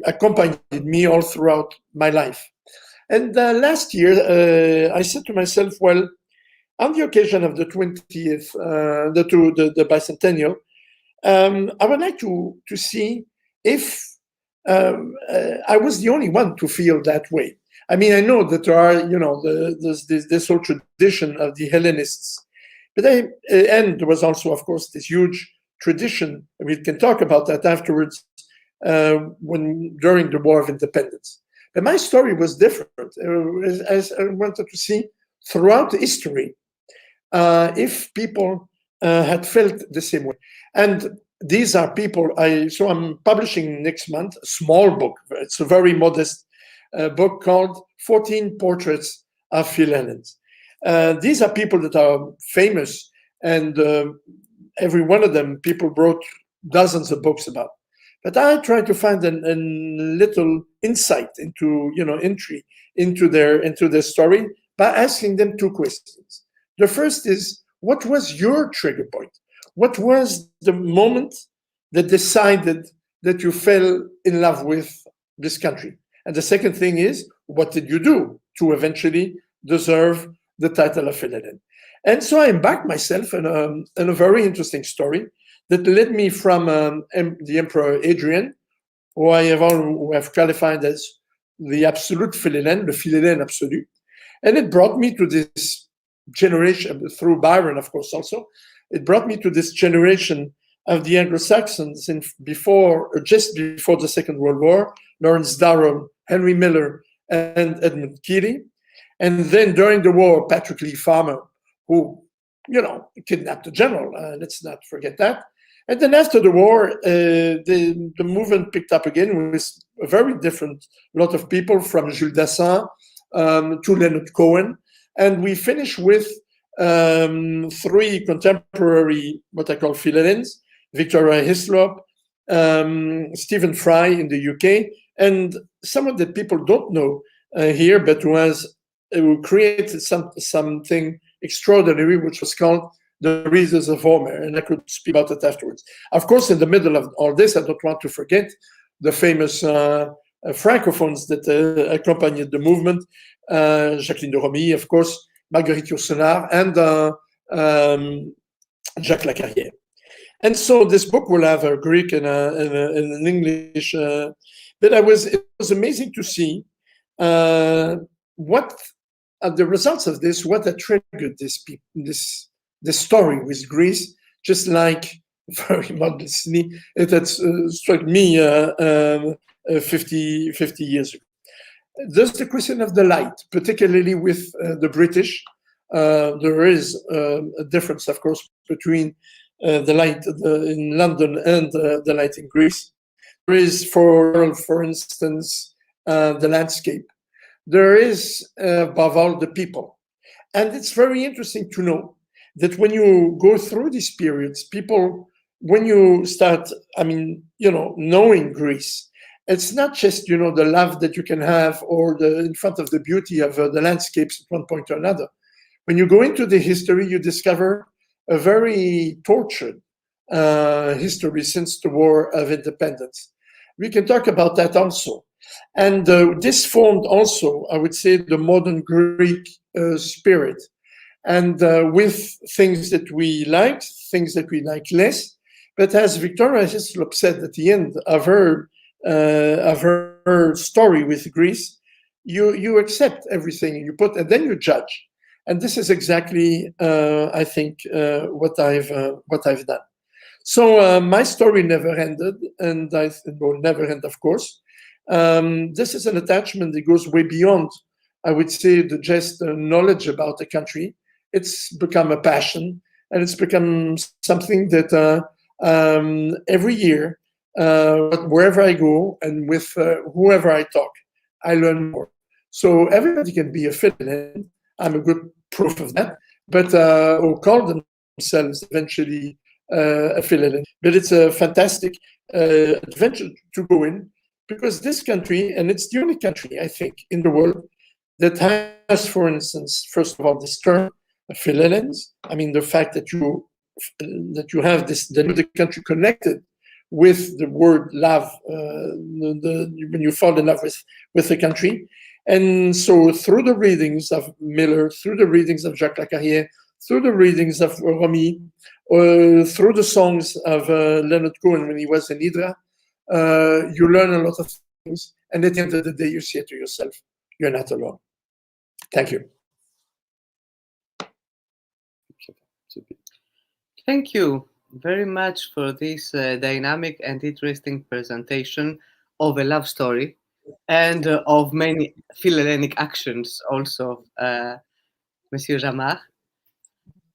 accompanied me all throughout my life. And last year, I said to myself, well, on the occasion of the 20th, the bicentennial, I would like to see if I was the only one to feel that way. I mean, I know that there are, there's this whole tradition of the Hellenists, but and there was also, of course, this huge tradition. We can talk about that afterwards, during the War of Independence. But my story was different. As I wanted to see throughout history if people had felt the same way. And these are people, so I'm publishing next month a small book. It's a very modest book called 14 Portraits of Philhellenes. These are people that are famous, and every one of them, people wrote dozens of books about. But I tried to find a little insight into, entry into their story by asking them two questions. The first is, what was your trigger point? What was the moment that decided that you fell in love with this country? And the second thing is, what did you do to eventually deserve the title of Philhellene? And so I embarked myself in a very interesting story that led me from the Emperor Adrian, who I have qualified as the absolute Philhellene, the Philhellene absolute. And it brought me to this generation, through Byron, of course, also. It brought me to this generation of the Anglo-Saxons just before the Second World War, Lawrence Darrell, Henry Miller, and Edmund Keeley. And then during the war, Patrick Lee Farmer, who, kidnapped the general, let's not forget that. And then after the war, the movement picked up again with a very different lot of people, from Jules Dassin to Leonard Cohen. And we finish with 3 contemporary, what I call Philhellenes: Victoria Hislop, Stephen Fry in the UK, and some of the people don't know here, but who created something extraordinary, which was called the Reasons of Homer, and I could speak about it afterwards. Of course, in the middle of all this, I don't want to forget the famous francophones that accompanied the movement, Jacqueline de Romy, of course, Marguerite Yourcenar, and Jacques Lacarrière. And so this book will have a Greek and an English, but it was amazing to see what the results of this, what had triggered this story with Greece, just like, very modestly, it had struck me 50 years ago. There's the question of the light, particularly with the British. There is a difference, of course, between the light in London and the light in Greece. There is, for instance, the landscape. There is, above all, the people. And it's very interesting to know that when you go through these periods, people, when you start, knowing Greece, it's not just, the love that you can have or in front of the beauty of the landscapes at one point or another. When you go into the history, you discover a very tortured history since the War of Independence. We can talk about that also. And this formed also, I would say, the modern Greek spirit. And with things that we liked, things that we like less. But as Victoria Hislop said at the end of her story with Greece, you accept everything you put, and then you judge. And this is exactly, I think, what I've done. So my story never ended, and it will never end, of course. This is an attachment that goes way beyond, I would say, just knowledge about the country. It's become a passion, and it's become something that every year, wherever I go and with whoever I talk, I learn more. So everybody can be a Philhellene. I'm a good proof of that, but or call themselves eventually a Philhellene. But it's a fantastic adventure to go in, because this country, and it's the only country, I think, in the world that has, for instance, first of all, this term, Philhellenes. I mean, the fact that you have the country connected with the word love, when you fall in love with the country. And so through the readings of Miller, through the readings of Jacques Lacarrière, through the readings of Romy, through the songs of Leonard Cohen when he was in Hydra, you learn a lot of things. And at the end of the day, you say to yourself, you're not alone. Thank you. Thank you very much for this dynamic and interesting presentation of a love story and of many Philhellenic actions also, Monsieur Jamar.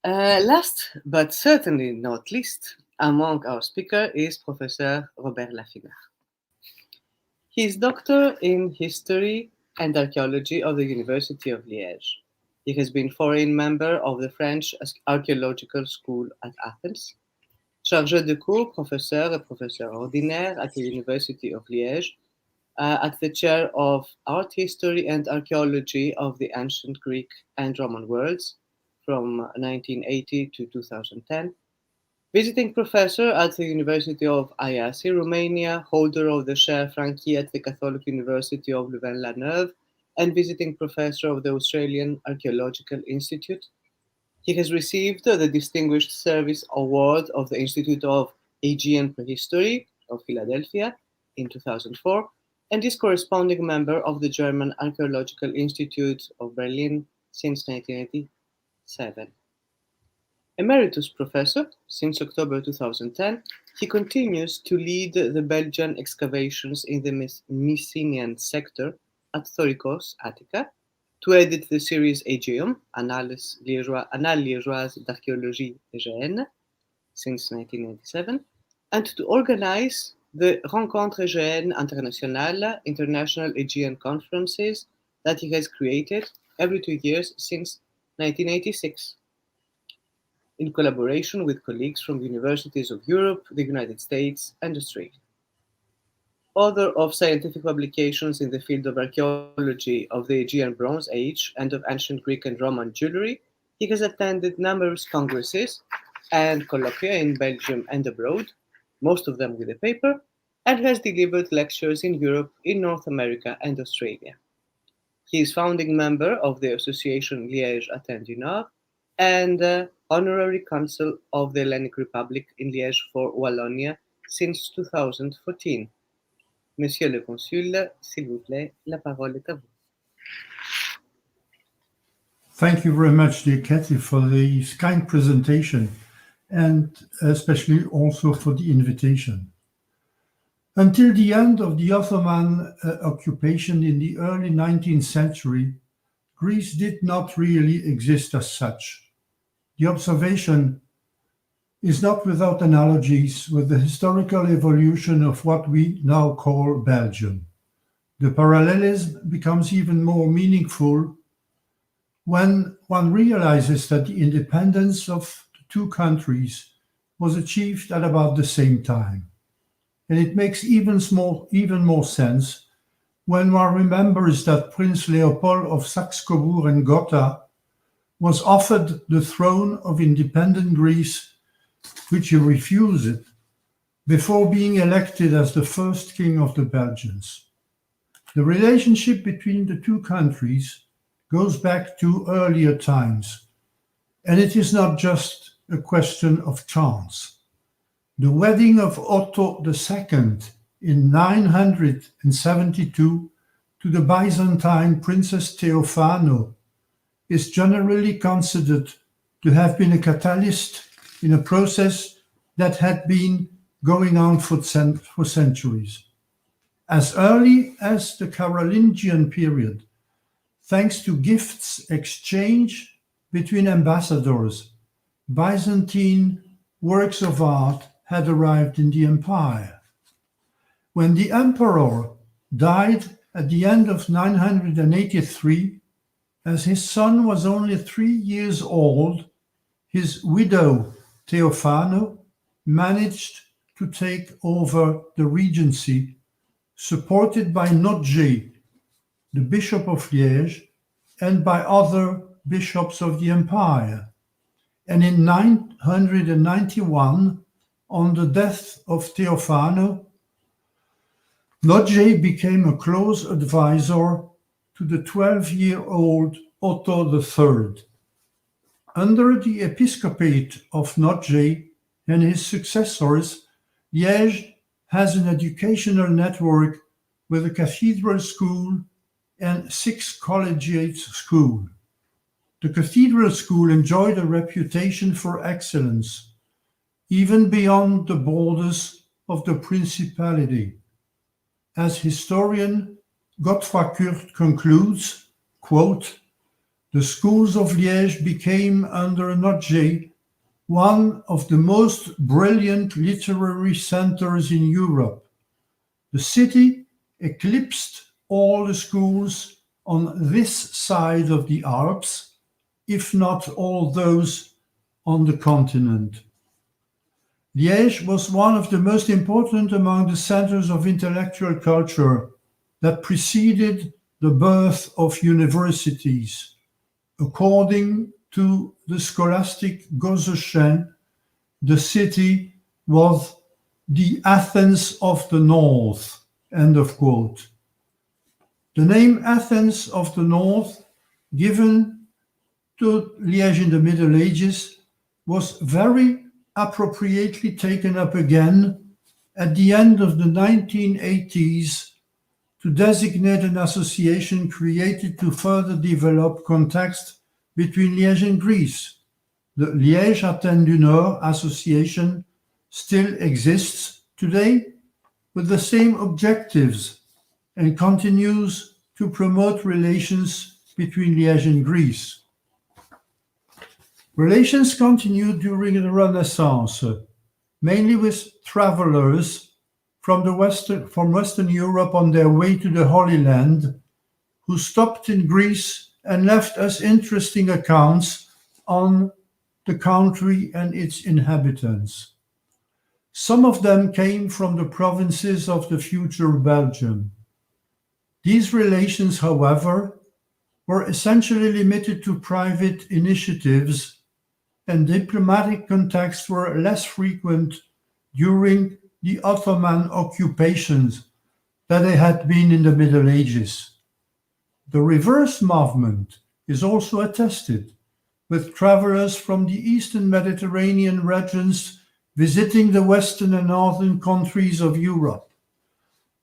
Last, but certainly not least, among our speakers is Professor Robert Laffineur. He is Doctor in History and Archaeology of the University of Liege. He has been foreign member of the French Archaeological School at Athens, chargé de cours professeur et professeur ordinaire at the University of Liege, at the chair of Art History and Archaeology of the Ancient Greek and Roman Worlds from 1980 to 2010, visiting professor at the University of Iași, Romania, holder of the chair Franchi at the Catholic University of Louvain-la-Neuve, and visiting professor of the Australian Archaeological Institute. He has received the Distinguished Service Award of the Institute of Aegean Prehistory of Philadelphia in 2004, and is corresponding member of the German Archaeological Institute of Berlin since 1987. Emeritus professor since October 2010, he continues to lead the Belgian excavations in the Mycenaean sector at Thorikos, Attica, to edit the series Aegeum, Annales Liégeoises d'Archéologie Aégéenne, since 1997, and to organize the Rencontre Aegeenne Internationale, International Aegean Conferences, that he has created every 2 years since 1986, in collaboration with colleagues from universities of Europe, the United States, and Australia. Author of scientific publications in the field of archaeology of the Aegean Bronze Age and of ancient Greek and Roman jewelry, he has attended numerous congresses and colloquia in Belgium and abroad, most of them with a paper, and has delivered lectures in Europe, in North America, and Australia. He is founding member of the association Liege Athènes du Nord and Honorary Consul of the Hellenic Republic in Liege for Wallonia since 2014. Monsieur le Consul, s'il vous plaît, la parole est à vous. Thank you very much, dear Kathy, for this kind presentation and especially also for the invitation. Until the end of the Ottoman occupation in the early 19th century, Greece did not really exist as such. The observation is not without analogies with the historical evolution of what we now call Belgium. The parallelism becomes even more meaningful when one realizes that the independence of the two countries was achieved at about the same time. And it makes even more sense when one remembers that Prince Leopold of Saxe-Cobourg and Gotha was offered the throne of independent Greece, which he refused, before being elected as the first king of the Belgians. The relationship between the two countries goes back to earlier times, and it is not just a question of chance. The wedding of Otto II in 972 to the Byzantine Princess Theophano is generally considered to have been a catalyst in a process that had been going on for centuries. As early as the Carolingian period, thanks to gifts exchanged between ambassadors, Byzantine works of art had arrived in the empire. When the emperor died at the end of 983, as his son was only 3 years old, his widow Theophano managed to take over the regency, supported by Notge, the Bishop of Liege, and by other bishops of the empire. And in 991, on the death of Theophano, Notge became a close advisor to the 12-year-old Otto III. Under the episcopate of Notge and his successors, Liege has an educational network with a cathedral school and 6 collegiate schools. The cathedral school enjoyed a reputation for excellence, even beyond the borders of the principality. As historian Godefroy Kurt concludes, quote, "The schools of Liege became under Notge one of the most brilliant literary centers in Europe. The city eclipsed all the schools on this side of the Alps, if not all those on the continent." Liege was one of the most important among the centers of intellectual culture that preceded the birth of universities. According to the scholastic Gauzuchen, the city was the Athens of the North, end of quote. The name Athens of the North, given to Liege in the Middle Ages, was very appropriately taken up again at the end of the 1980s to designate an association created to further develop contacts between Liege and Greece. The Liege Athènes du Nord Association still exists today with the same objectives and continues to promote relations between Liege and Greece. Relations continued during the Renaissance. mainly with travelers from Western Europe on their way to the Holy Land, who stopped in Greece and left us interesting accounts on the country and its inhabitants. Some of them came from the provinces of the future Belgium. These relations, however, were essentially limited to private initiatives, and diplomatic contacts were less frequent during the Ottoman occupations than they had been in the Middle Ages. The reverse movement is also attested, with travelers from the Eastern Mediterranean regions visiting the Western and Northern countries of Europe.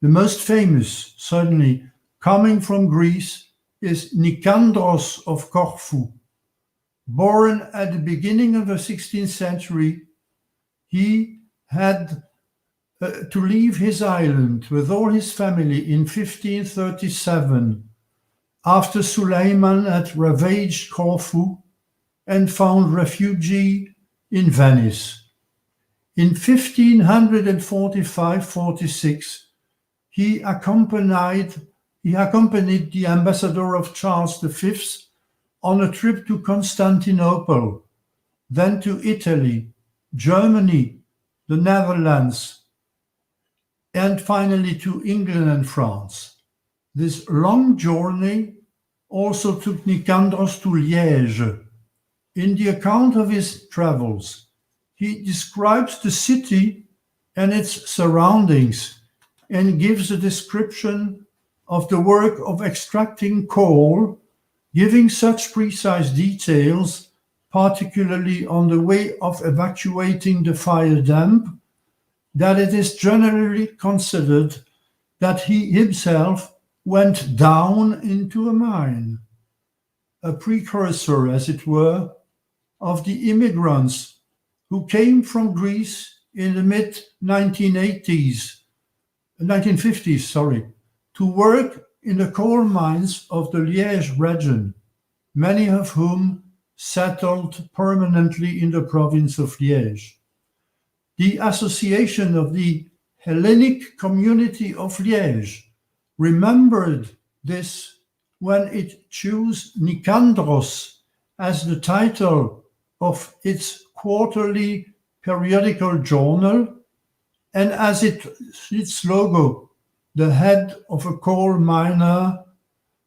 The most famous, certainly coming from Greece, is Nicandros of Corfu. Born at the beginning of the 16th century, he had to leave his island with all his family in 1537 after Suleiman had ravaged Corfu and found refuge in Venice. In 1545-46, he accompanied the ambassador of Charles V on a trip to Constantinople, then to Italy, Germany, the Netherlands, and finally to England and France. This long journey also took Nicandros to Liege. In the account of his travels, he describes the city and its surroundings and gives a description of the work of extracting coal, giving such precise details, particularly on the way of evacuating the fire damp, that it is generally considered that he himself went down into a mine, a precursor, as it were, of the immigrants who came from Greece in the mid-1950s, to work in the coal mines of the Liege region, many of whom settled permanently in the province of Liege. The association of the Hellenic community of Liege remembered this when it chose Nicandros as the title of its quarterly periodical journal, and as its logo, the head of a coal miner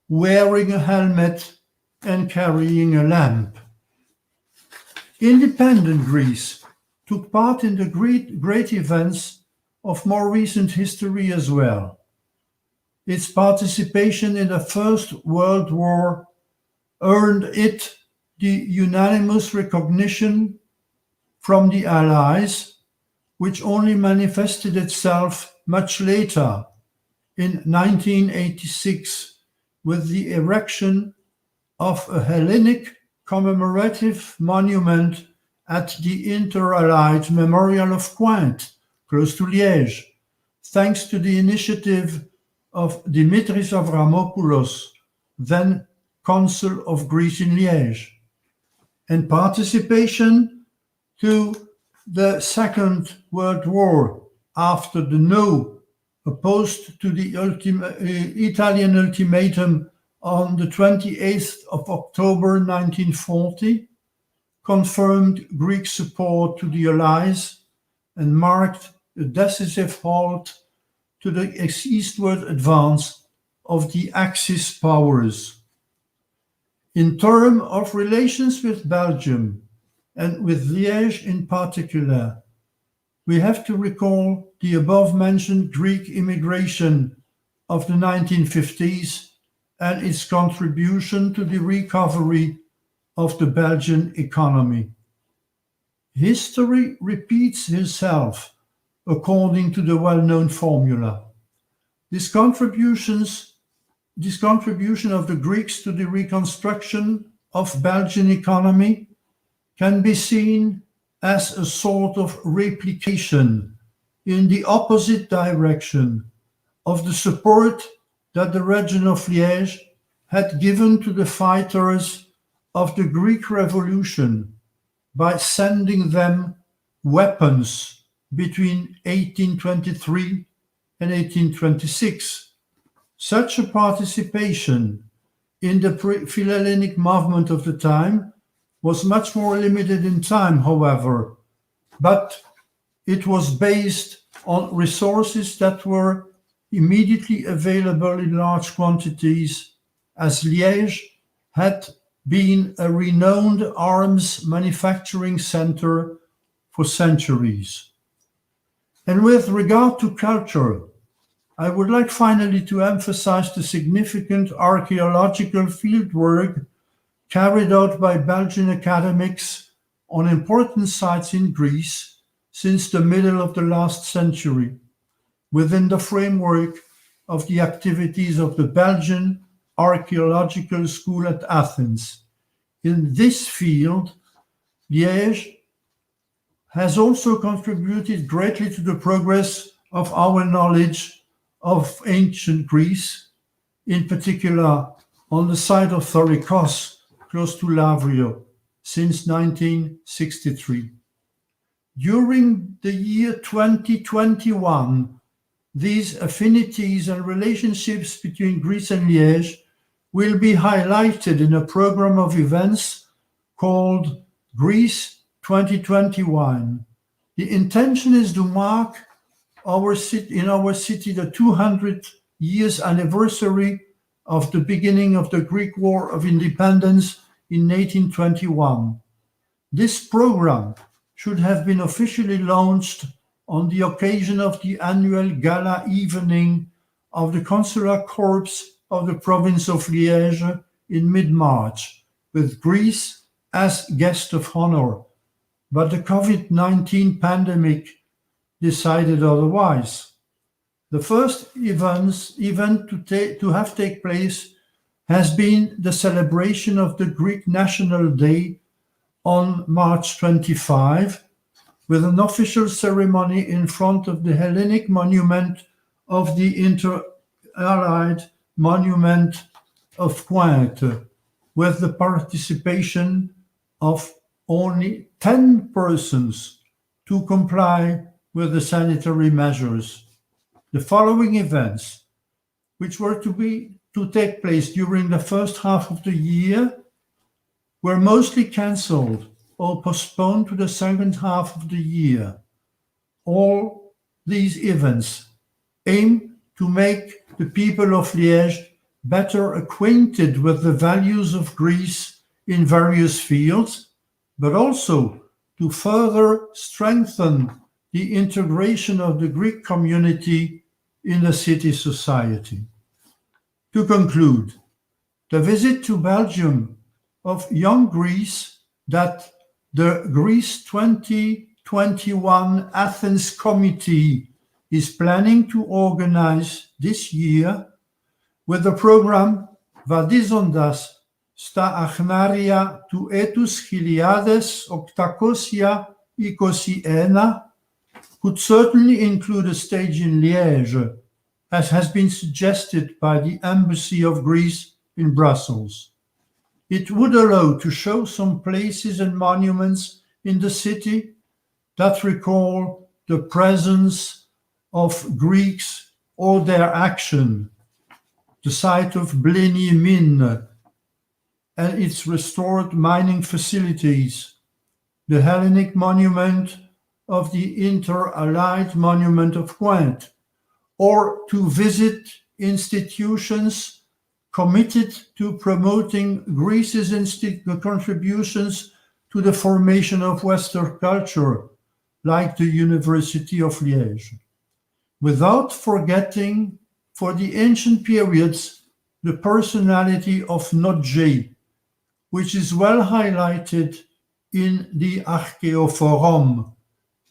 wearing a helmet and carrying a lamp. Independent Greece took part in the great events of more recent history as well. Its participation in the First World War earned it the unanimous recognition from the Allies, which only manifested itself much later, in 1986, with the erection of a Hellenic commemorative monument at the Inter-Allied Memorial of Ghent, close to Liege, thanks to the initiative of Dimitris Avramopoulos, then Consul of Greece in Liege, and participation to the Second World War after the no opposed to the Italian ultimatum on the 28th of October 1940, confirmed Greek support to the Allies and marked a decisive halt to the eastward advance of the Axis powers. In terms of relations with Belgium, and with Liege in particular, we have to recall the above-mentioned Greek immigration of the 1950s and its contribution to the recovery of the Belgian economy. History repeats itself according to the well-known formula. This contribution of the Greeks to the reconstruction of Belgian economy can be seen as a sort of replication in the opposite direction of the support that the region of Liege had given to the fighters of the Greek Revolution by sending them weapons between 1823 and 1826. Such a participation in the Philhellenic movement of the time was much more limited in time, however, but it was based on resources that were immediately available in large quantities, as Liege had been a renowned arms manufacturing center for centuries. And with regard to culture, I would like finally to emphasize the significant archaeological fieldwork carried out by Belgian academics on important sites in Greece since the middle of the last century, within the framework of the activities of the Belgian Archaeological School at Athens. In this field, Liege has also contributed greatly to the progress of our knowledge of ancient Greece, in particular on the site of Thorikos, close to Lavrio, since 1963. During the year 2021, these affinities and relationships between Greece and Liege will be highlighted in a program of events called Greece 2021. The intention is to mark in our city the 200 years anniversary of the beginning of the Greek War of Independence in 1821. This program should have been officially launched on the occasion of the annual gala evening of the Consular Corps of the province of Liege in mid-March, with Greece as guest of honor. But the COVID-19 pandemic decided otherwise. The first event to have take place has been the celebration of the Greek National Day on March 25, with an official ceremony in front of the Hellenic monument of the Inter-Allied Monument of Ghent, with the participation of only 10 persons to comply with the sanitary measures. The following events, which were to take place during the first half of the year, were mostly cancelled or postponed to the second half of the year. All these events aim to make the people of Liege better acquainted with the values of Greece in various fields, but also to further strengthen the integration of the Greek community in the city society. To conclude, the visit to Belgium of Young Greece that the Greece 2021 Athens Committee is planning to organize this year with the program Vadizondas sta Agnaria του έτους 1821 could certainly include a stage in Liege, as has been suggested by the Embassy of Greece in Brussels. It would allow to show some places and monuments in the city that recall the presence of Greeks or their action, the site of Bleni Mine and its restored mining facilities, the Hellenic monument of the Inter-Allied Monument of Ghent, or to visit institutions committed to promoting Greece's contributions to the formation of Western culture, like the University of Liege. Without forgetting, for the ancient periods, the personality of Nostra, which is well highlighted in the Archaeoforum,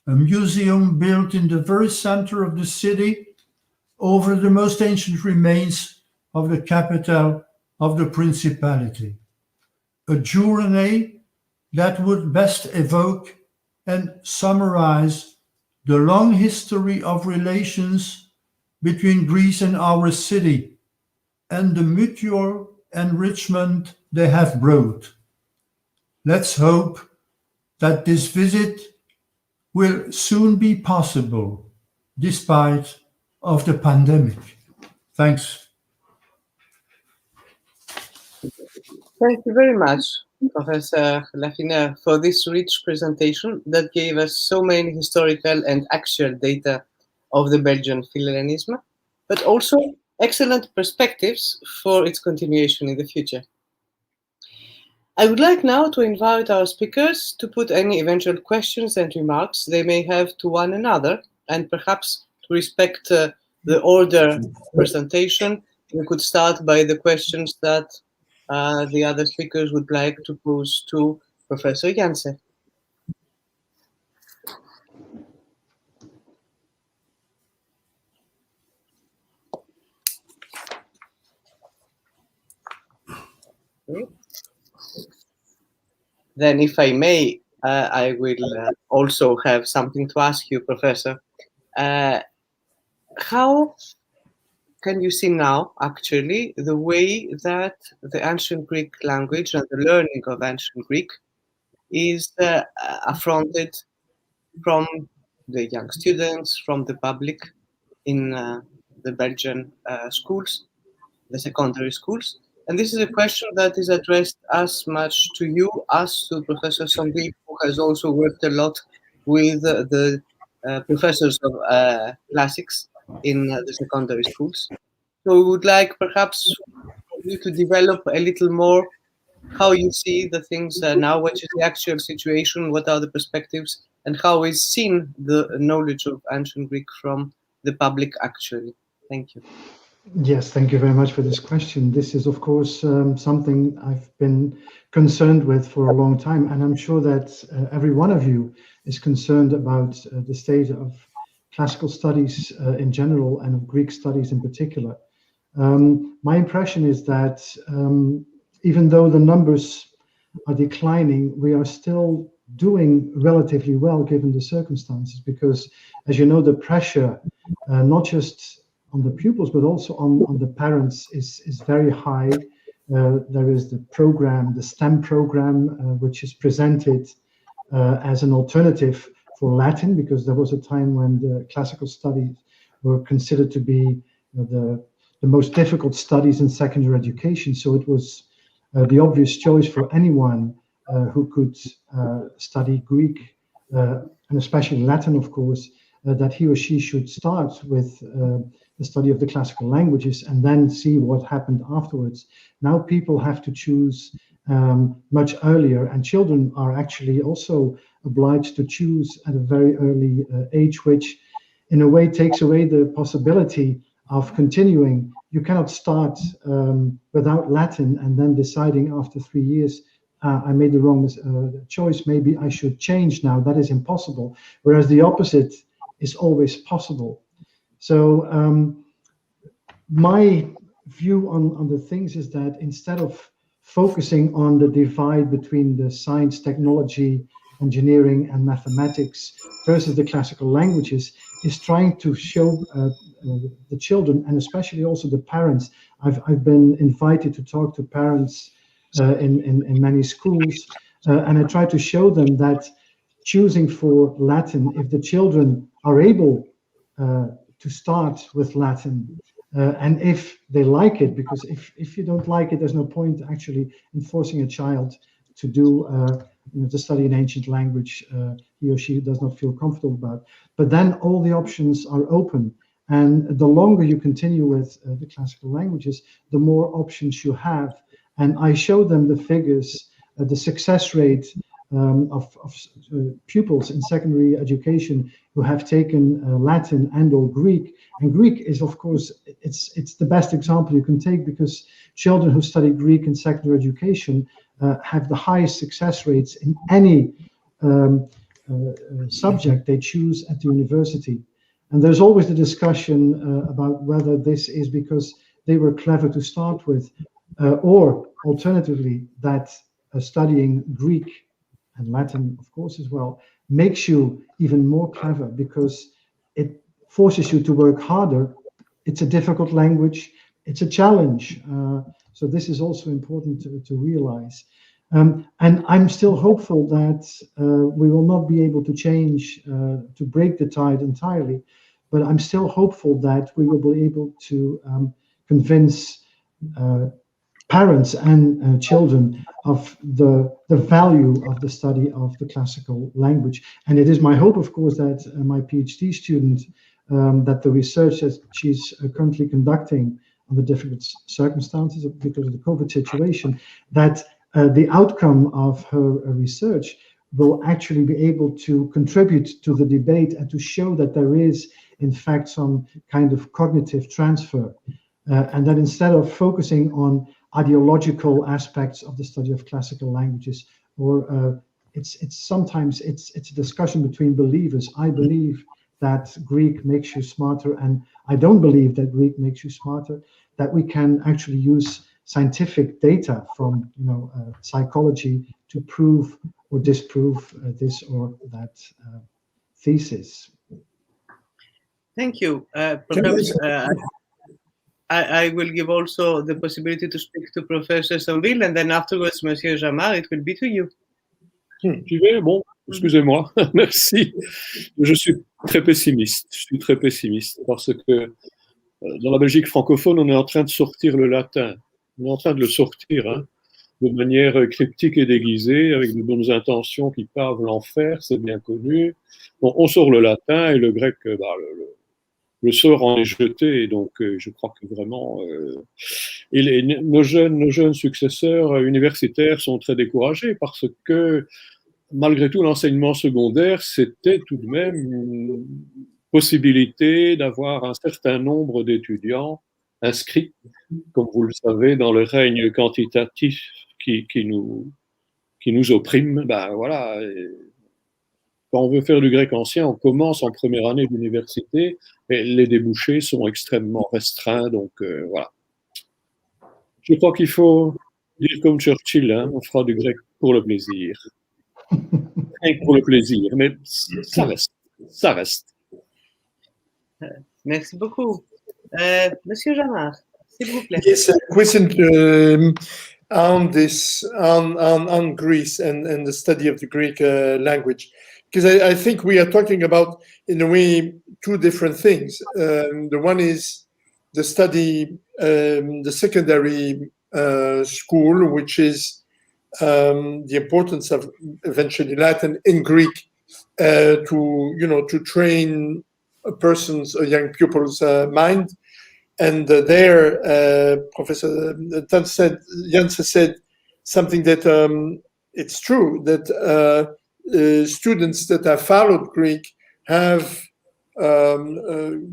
a museum built in the very center of the city over the most ancient remains of the capital of the Principality. A journey that would best evoke and summarize the long history of relations between Greece and our city and the mutual enrichment they have brought. Let's hope that this visit will soon be possible despite of the pandemic. Thanks. Thank you very much, Professor Laffineur, for this rich presentation that gave us so many historical and actual data of the Belgian Philhellenism, but also excellent perspectives for its continuation in the future. I would like now to invite our speakers to put any eventual questions and remarks they may have to one another, and perhaps to respect the order presentation, we could start by the questions that the other speakers would like to pose to Professor Janse. Then, if I may, I will also have something to ask you, Professor. How can you see now, actually, the way that the ancient Greek language and the learning of ancient Greek is affronted from the young students, from the public in the Belgian schools, the secondary schools? And this is a question that is addressed as much to you as to Professor Somville, who has also worked a lot with the professors of classics in the secondary schools. So we would like perhaps you to develop a little more how you see the things now, what is the actual situation, what are the perspectives, and how is seen the knowledge of ancient Greek from the public actually. Thank you. Yes, thank you very much for this question. This is, of course, something I've been concerned with for a long time, and I'm sure that every one of you is concerned about the state of classical studies in general and of Greek studies in particular. My impression is that even though the numbers are declining, we are still doing relatively well given the circumstances, because, as you know, the pressure, not just on the pupils, but also on the parents is very high. There is the program, the STEM program, which is presented as an alternative for Latin, because there was a time when the classical studies were considered to be the most difficult studies in secondary education. So it was the obvious choice for anyone who could study Greek, and especially Latin, of course, that he or she should start with the study of the classical languages and then see what happened afterwards. Now people have to choose much earlier, and children are actually also obliged to choose at a very early age, which in a way takes away the possibility of continuing. You cannot start without Latin and then deciding after 3 years, I made the wrong choice, maybe I should change now. That is impossible, whereas the opposite is always possible. So my view on the things is that instead of focusing on the divide between the science, technology, engineering, and mathematics versus the classical languages, is trying to show the children, and especially also the parents. I've been invited to talk to parents in many schools, and I try to show them that choosing for Latin, if the children are able to start with Latin, and if they like it, because if you don't like it, there's no point actually in forcing a child to do to study an ancient language he or she does not feel comfortable about. But then all the options are open, and the longer you continue with the classical languages, the more options you have. And I show them the figures, the success rate of pupils in secondary education who have taken Latin and or Greek. And Greek is, of course, it's the best example you can take, because children who study Greek in secondary education have the highest success rates in any subject they choose at the university. And there's always the discussion about whether this is because they were clever to start with, or alternatively, that studying Greek and Latin, of course, as well, makes you even more clever because it forces you to work harder. It's a difficult language. It's a challenge. So this is also important to realize. And I'm still hopeful that we will not be able to change, to break the tide entirely, but I'm still hopeful that we will be able to convince parents and children of the value of the study of the classical language. And it is my hope, of course, that my PhD student, that the research that she's currently conducting under difficult circumstances because of the COVID situation, that the outcome of her research will actually be able to contribute to the debate and to show that there is, in fact, some kind of cognitive transfer. And that instead of focusing on ideological aspects of the study of classical languages, or sometimes it's a discussion between believers. I believe that Greek makes you smarter, and I don't believe that Greek makes you smarter, that we can actually use scientific data from psychology to prove or disprove this or that thesis. Thank you. Perhaps I will give also the possibility to speak to Professor Somville, and then afterwards, Monsieur Jamar, it will be to you. J'y vais, bon, excusez-moi, merci. Je suis très pessimiste, parce que dans la Belgique francophone, on est en train de sortir le latin. On est en train de le sortir, hein, de manière cryptique et déguisée, avec de bonnes intentions qui pavent l'enfer, c'est bien connu. Bon, on sort le latin et le grec, le sort en est jeté, donc je crois que vraiment... nos jeunes successeurs universitaires sont très découragés parce que, malgré tout, l'enseignement secondaire, c'était tout de même une possibilité d'avoir un certain nombre d'étudiants inscrits, comme vous le savez, dans le règne quantitatif qui nous opprime. Ben voilà. Quand on veut faire du grec ancien, on commence en première année d'université et les débouchés sont extrêmement restreints. Donc voilà. Je crois qu'il faut dire comme Churchill, hein, on fera du grec pour le plaisir. Rien pour le plaisir, mais ça reste. Ça reste. Merci beaucoup. Monsieur Jamar, s'il vous plaît. Yes, a question on this, on Greece and the study of the Greek language. Because I think we are talking about, in a way, two different things. The one is the study, the secondary school, which is the importance of eventually Latin in Greek to train a person's, a young pupil's mind. And there, Professor Janse said something that it's true, that students that have followed Greek have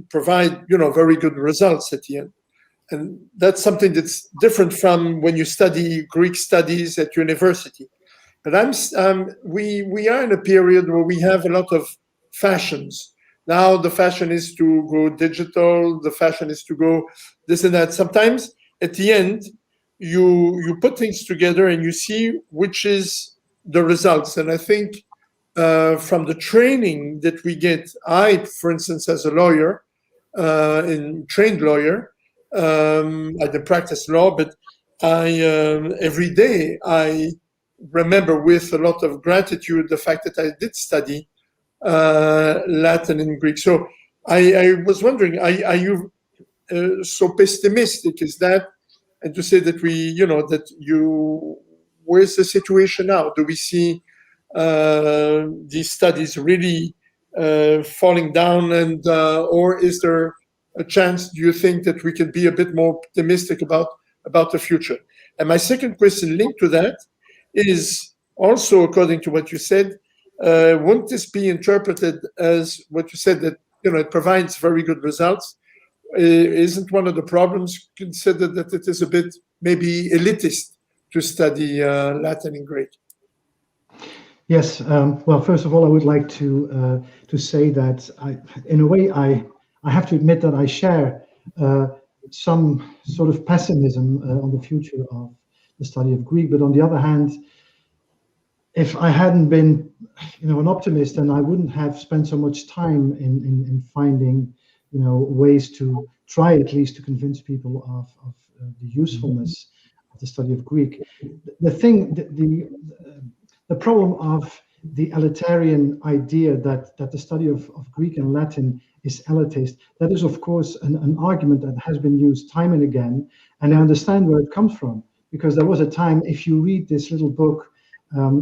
provide very good results at the end, and that's something that's different from when you study Greek studies at university. But we are in a period where we have a lot of fashions. Now the fashion is to go digital, the fashion is to go this and that. Sometimes at the end you put things together and you see which is the results. And I think from the training that we get, I, for instance, as a lawyer, trained lawyer, I didn't practice law, but every day I remember with a lot of gratitude the fact that I did study Latin and Greek. So I was wondering, are you so pessimistic? Is that, and to say that where's the situation now? Do we see these studies really falling down, and or is there a chance, do you think, that we can be a bit more optimistic about the future? And my second question linked to that is also, according to what you said, won't this be interpreted as what you said, that it provides very good results? Isn't one of the problems considered that it is a bit maybe elitist to study Latin and Greek? Yes. Well, first of all, I would like to say that in a way, I have to admit that I share some sort of pessimism on the future of the study of Greek. But on the other hand, if I hadn't been, an optimist, then I wouldn't have spent so much time in finding, ways to try at least to convince people of the usefulness the study of Greek. The problem of the elitarian idea that the study of Greek and Latin is elitist, that is, of course, an argument that has been used time and again, and I understand where it comes from, because there was a time, if you read this little book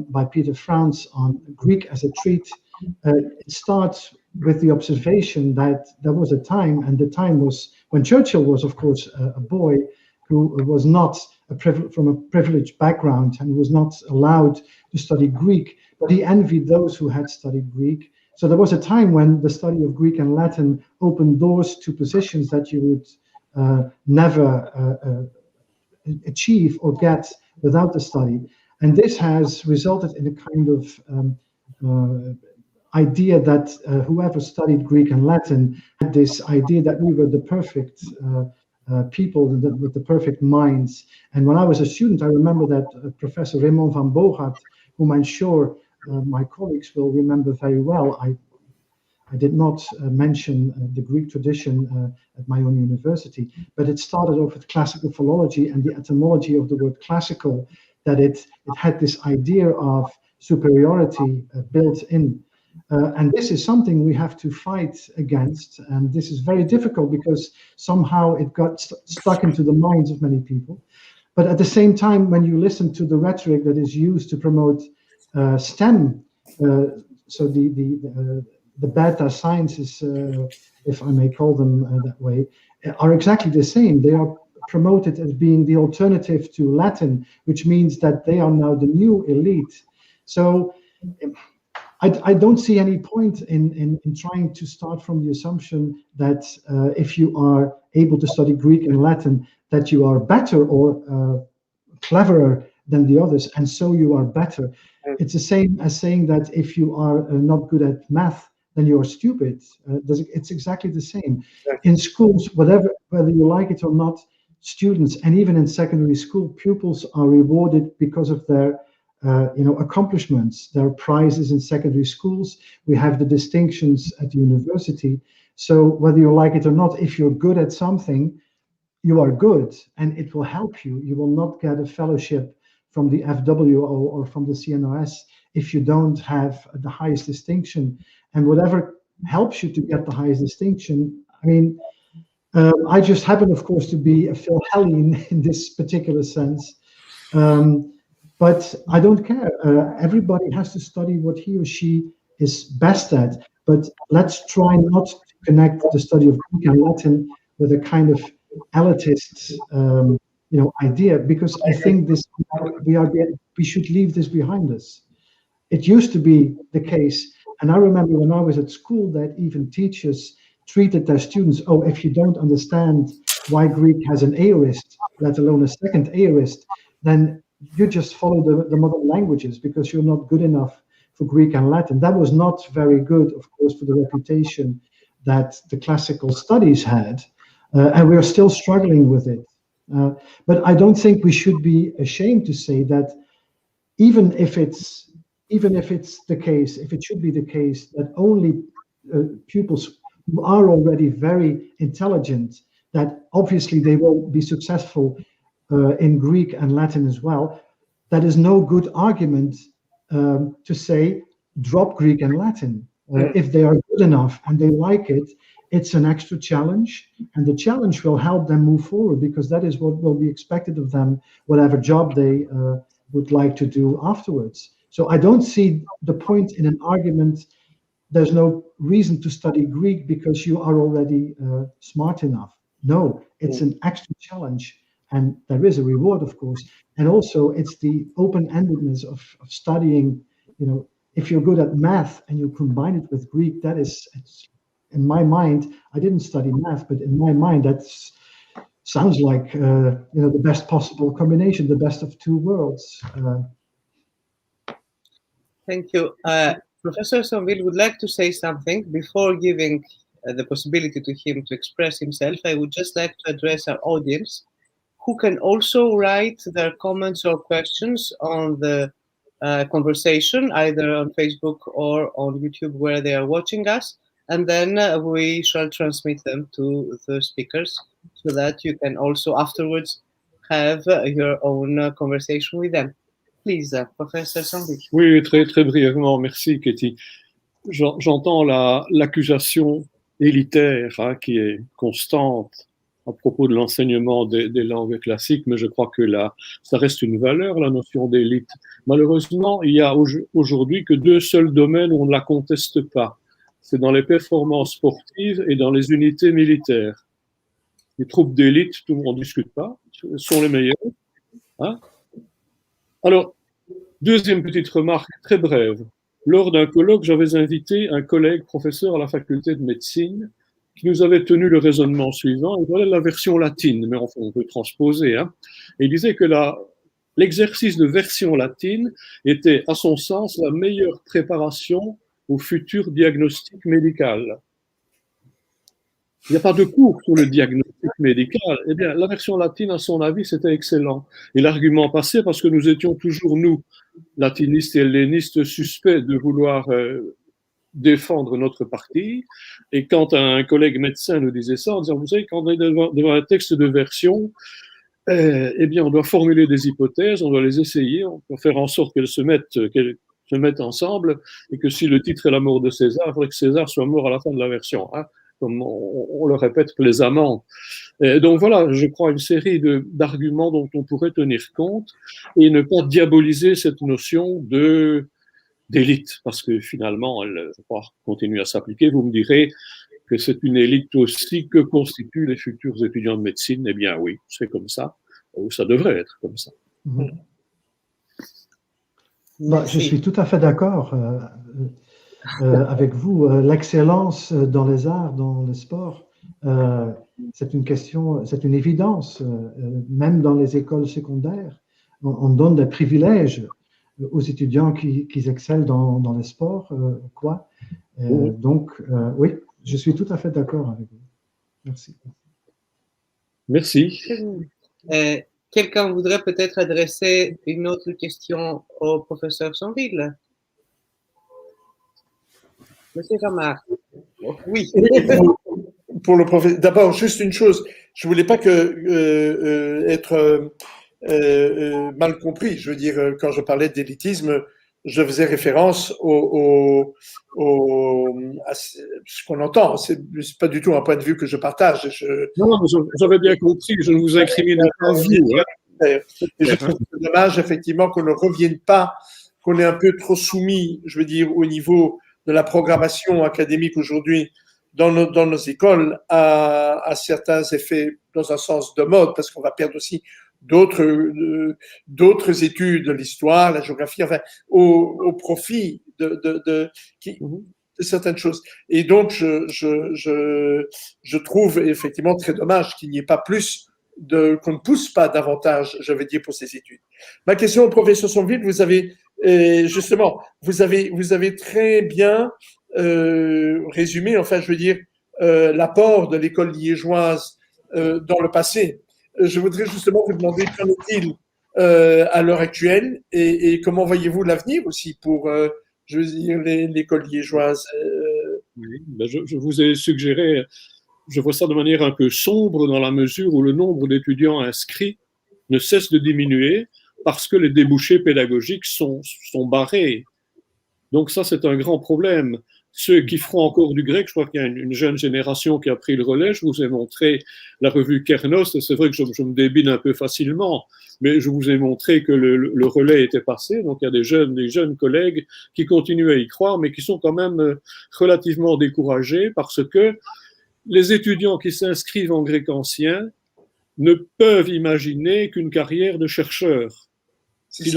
by Peter Franz on Greek as a treat, it starts with the observation that there was a time, and the time was when Churchill was, of course, a boy who was not from a privileged background and was not allowed to study Greek, but he envied those who had studied Greek. So there was a time when the study of Greek and Latin opened doors to positions that you would never achieve or get without the study. And this has resulted in a kind of idea that whoever studied Greek and Latin had this idea that we were the perfect people with the perfect minds. And when I was a student, I remember that Professor Raymond van Boogaard, whom I'm sure my colleagues will remember very well. I did not mention the Greek tradition at my own university, but it started off with classical philology and the etymology of the word classical, that it had this idea of superiority built in. And this is something we have to fight against, and this is very difficult because somehow it got stuck into the minds of many people. But at the same time, when you listen to the rhetoric that is used to promote STEM, so the beta sciences, if I may call them that way, are exactly the same. They are promoted as being the alternative to Latin, which means that they are now the new elite. So I don't see any point in trying to start from the assumption that if you are able to study Greek and Latin, that you are better or cleverer than the others, and so you are better. It's the same as saying that if you are not good at math, then you are stupid. It's exactly the same. In schools, whether you like it or not, students, and even in secondary school, pupils are rewarded because of their accomplishments. There are prizes in secondary schools. We have the distinctions at the university. So whether you like it or not, if you're good at something, you are good, and it will help you. You will not get a fellowship from the FWO or from the CNRS if you don't have the highest distinction. And whatever helps you to get the highest distinction, I mean, I just happen, of course, to be a Philhellene in this particular sense. But I don't care. Everybody has to study what he or she is best at. But let's try not to connect the study of Greek and Latin with a kind of elitist, idea, because I think we should leave this behind us. It used to be the case, and I remember when I was at school that even teachers treated their students, if you don't understand why Greek has an aorist, let alone a second aorist, then you just follow the modern languages because you're not good enough for Greek and Latin. That was not very good, of course, for the reputation that the classical studies had, and we're still struggling with it. But I don't think we should be ashamed to say that even if it's the case, if it should be the case that only pupils who are already very intelligent, that obviously they will be successful in Greek and Latin as well, that is no good argument to say drop Greek and Latin. If they are good enough and they like it, it's an extra challenge, and the challenge will help them move forward, because that is what will be expected of them, whatever job they would like to do afterwards. So I don't see the point in an argument. There's no reason to study Greek because you are already smart enough. No, it's an extra challenge, and there is a reward, of course. And also, it's the open-endedness of studying. If you're good at math and you combine it with Greek, it's in my mind. I didn't study math, but in my mind, that sounds like the best possible combination, the best of two worlds. Thank you. Professor Somville would like to say something before giving the possibility to him to express himself. I would just like to address our audience, who can also write their comments or questions on the conversation, either on Facebook or on YouTube where they are watching us, and then we shall transmit them to the speakers so that you can also afterwards have your own conversation with them. Please, Professor Somville. Oui, très, très brièvement, merci Katie. J'entends l'accusation élitaire qui est constante à propos de l'enseignement des langues classiques, mais je crois que là, ça reste une valeur, la notion d'élite. Malheureusement, il y a aujourd'hui que deux seuls domaines où on ne la conteste pas. C'est dans les performances sportives et dans les unités militaires. Les troupes d'élite, tout le monde n'en discute pas, sont les meilleurs. Hein? Alors, deuxième petite remarque très brève. Lors d'un colloque, j'avais invité un collègue professeur à la faculté de médecine qui nous avait tenu le raisonnement suivant. Et voilà la version latine, mais enfin, on peut transposer. Hein. Et il disait que l'exercice de version latine était, à son sens, la meilleure préparation au futur diagnostic médical. Il n'y a pas de cours sur le diagnostic médical. Eh bien, la version latine, à son avis, c'était excellent. Et l'argument passait parce que nous étions toujours, nous, latinistes et hellénistes, suspects de vouloir défendre notre parti. Et quand un collègue médecin nous disait ça, en disant, vous savez, quand on est devant un texte de version, eh bien, on doit formuler des hypothèses, on doit les essayer, on doit faire en sorte qu'elles se mettent ensemble, et que si le titre est la mort de César, il faudrait que César soit mort à la fin de la version. Hein, comme on le répète plaisamment. Donc voilà, je crois, une série d'arguments dont on pourrait tenir compte et ne pas diaboliser cette notion d'élite, parce que finalement, elle, je crois, continue à s'appliquer. Vous me direz que c'est une élite aussi que constituent les futurs étudiants de médecine. Eh bien oui, c'est comme ça, ou ça devrait être comme ça. Bah, je suis tout à fait d'accord avec vous. L'excellence dans les arts, dans le sport, c'est une question, c'est une évidence. Même dans les écoles secondaires, on donne des privilèges aux étudiants qui excellent dans le sport, quoi. Donc, oui, je suis tout à fait d'accord avec vous. Merci. Merci. Quelqu'un voudrait peut-être adresser une autre question au professeur Somville? Monsieur Jamar. Oui. Pour le professeur, d'abord, juste une chose, je voulais pas être mal compris. Je veux dire, quand je parlais d'élitisme, je faisais référence à ce qu'on entend. C'est pas du tout un point de vue que je partage. Non, j'avais bien compris, je ne vous incrimine pas vous. Hein. Et je trouve que c'est dommage, effectivement, qu'on ne revienne pas, qu'on est un peu trop soumis, je veux dire, au niveau de la programmation académique aujourd'hui dans nos écoles à certains effets dans un sens de mode, parce qu'on va perdre aussi d'autres études de l'histoire, la géographie, enfin, au profit de certaines choses. Et donc, je trouve effectivement très dommage qu'il n'y ait pas plus qu'on ne pousse pas davantage, je veux dire, pour ces études. Ma question au professeur Somville, vous avez justement, vous avez très bien résumé, enfin, je veux dire, l'apport de l'école liégeoise dans le passé. Je voudrais justement vous demander qu'en est-il à l'heure actuelle et comment voyez-vous l'avenir aussi pour, je veux dire, l'école liégeoise. Oui, ben je vous ai suggéré, je vois ça de manière un peu sombre dans la mesure où le nombre d'étudiants inscrits ne cesse de diminuer parce que les débouchés pédagogiques sont barrés. Donc ça, c'est un grand problème. Ceux qui feront encore du grec, je crois qu'il y a une jeune génération qui a pris le relais. Je vous ai montré la revue Kernos, et c'est vrai que je me débine un peu facilement, mais je vous ai montré que le relais était passé. Donc il y a des jeunes collègues qui continuent à y croire, mais qui sont quand même relativement découragés parce que les étudiants qui s'inscrivent en grec ancien ne peuvent imaginer qu'une carrière de chercheur. Si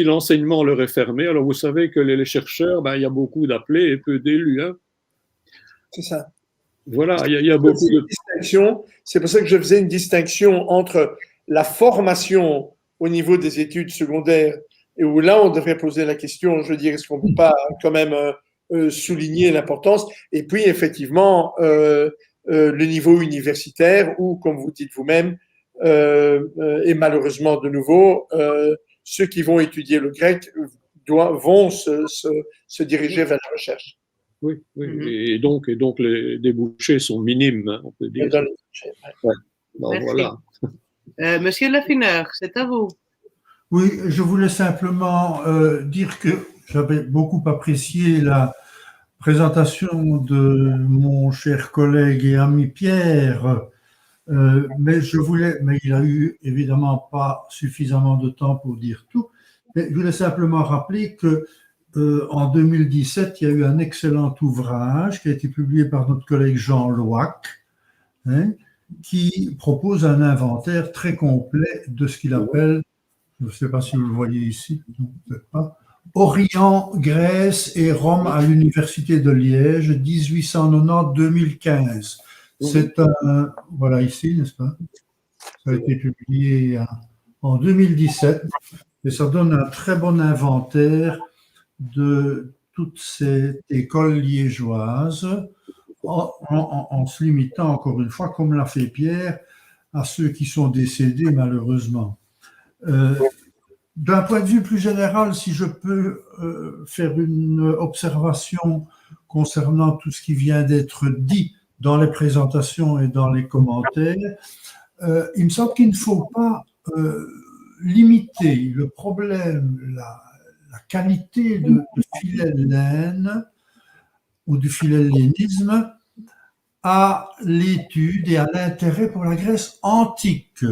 l'enseignement leur est fermé, alors vous savez que les chercheurs, ben, il y a beaucoup d'appelés et peu d'élus. Hein. C'est ça. Voilà, il y a beaucoup de distinctions. C'est pour ça que je faisais une distinction entre la formation au niveau des études secondaires et où là, on devrait poser la question, je veux dire, est-ce qu'on ne peut pas quand même souligner l'importance et puis effectivement le niveau universitaire où, comme vous dites vous-même, et malheureusement de nouveau, ceux qui vont étudier le grec vont se diriger vers la recherche. Oui, et donc les débouchés sont minimes, hein, on peut dire. Ouais. Donc, voilà. Monsieur Laffineur, c'est à vous. Oui, je voulais simplement dire que j'avais beaucoup apprécié la présentation de mon cher collègue et ami Pierre, mais il a eu évidemment pas suffisamment de temps pour dire tout. Mais je voulais simplement rappeler que en 2017, il y a eu un excellent ouvrage qui a été publié par notre collègue Jean Loac, hein, qui propose un inventaire très complet de ce qu'il appelle, je ne sais pas si vous le voyez ici, non, peut-être pas, Orient, Grèce et Rome à l'Université de Liège, 1890-2015. C'est un, voilà ici, n'est-ce pas? Ça a été publié en 2017 et ça donne un très bon inventaire de toute cette école liégeoise en se limitant, encore une fois, comme l'a fait Pierre, à ceux qui sont décédés malheureusement. D'un point de vue plus général, si je peux faire une observation concernant tout ce qui vient d'être dit dans les présentations et dans les commentaires, il me semble qu'il ne faut pas limiter le problème, la qualité de Philhellène ou du philhellénisme à l'étude et à l'intérêt pour la Grèce antique.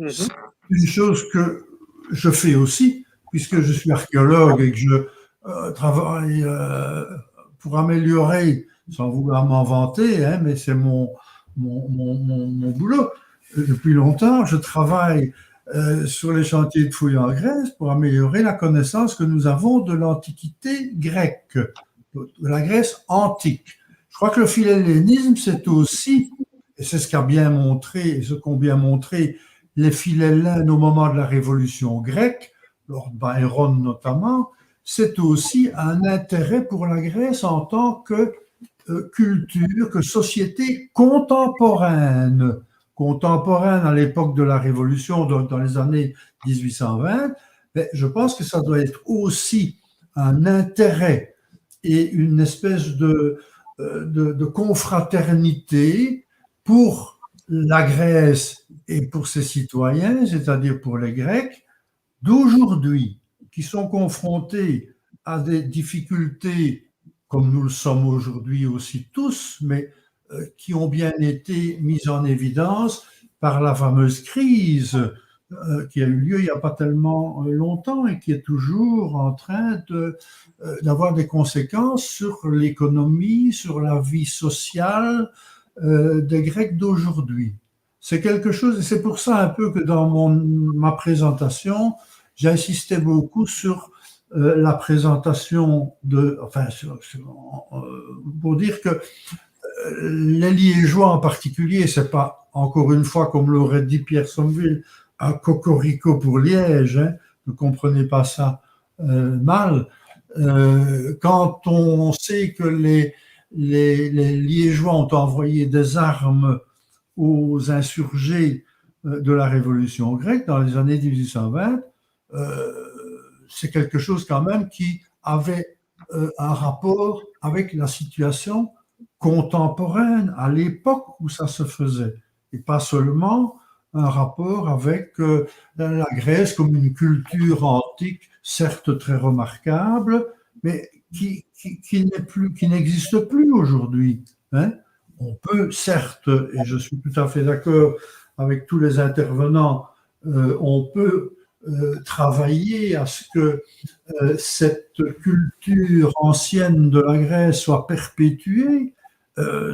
C'est une chose que je fais aussi, puisque je suis archéologue et que je travaille pour améliorer, sans vouloir m'en vanter, hein, mais c'est mon boulot. Depuis longtemps, je travaille sur les chantiers de fouilles en Grèce pour améliorer la connaissance que nous avons de l'Antiquité grecque, de la Grèce antique. Je crois que le philhellénisme, c'est aussi, et c'est ce qu'a bien montré, et ce qu'ont bien montré les Philhellènes au moment de la Révolution grecque, Lord Byron notamment, c'est aussi un intérêt pour la Grèce en tant que culture, que société contemporaine. Contemporaine à l'époque de la Révolution, donc dans les années 1820, mais je pense que ça doit être aussi un intérêt et une espèce de confraternité pour la Grèce et pour ses citoyens, c'est-à-dire pour les Grecs, d'aujourd'hui, qui sont confrontés à des difficultés, comme nous le sommes aujourd'hui aussi tous, mais qui ont bien été mises en évidence par la fameuse crise qui a eu lieu il n'y a pas tellement longtemps et qui est toujours en train d'avoir des conséquences sur l'économie, sur la vie sociale des Grecs d'aujourd'hui. C'est quelque chose, et c'est pour ça un peu que dans ma présentation, j'insistais beaucoup sur la présentation pour dire que les Liégeois en particulier, c'est pas, encore une fois, comme l'aurait dit Pierre Somville, un cocorico pour Liège, hein, ne comprenez pas ça mal. Quand on sait que les Liégeois ont envoyé des armes aux insurgés de la Révolution grecque dans les années 1820, c'est quelque chose quand même qui avait un rapport avec la situation contemporaine à l'époque où ça se faisait, et pas seulement un rapport avec la Grèce comme une culture antique, certes très remarquable, mais qui n'existe plus aujourd'hui. Hein. On peut, certes, et je suis tout à fait d'accord avec tous les intervenants, on peut travailler à ce que cette culture ancienne de la Grèce soit perpétuée,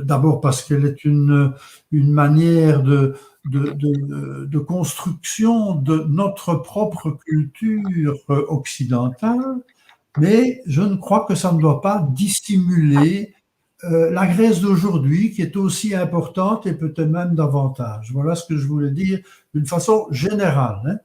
d'abord parce qu'elle est une manière de construction de notre propre culture occidentale, mais je ne crois que ça ne doit pas dissimuler la Grèce d'aujourd'hui, qui est aussi importante et peut-être même davantage. Voilà ce que je voulais dire d'une façon générale. Hein.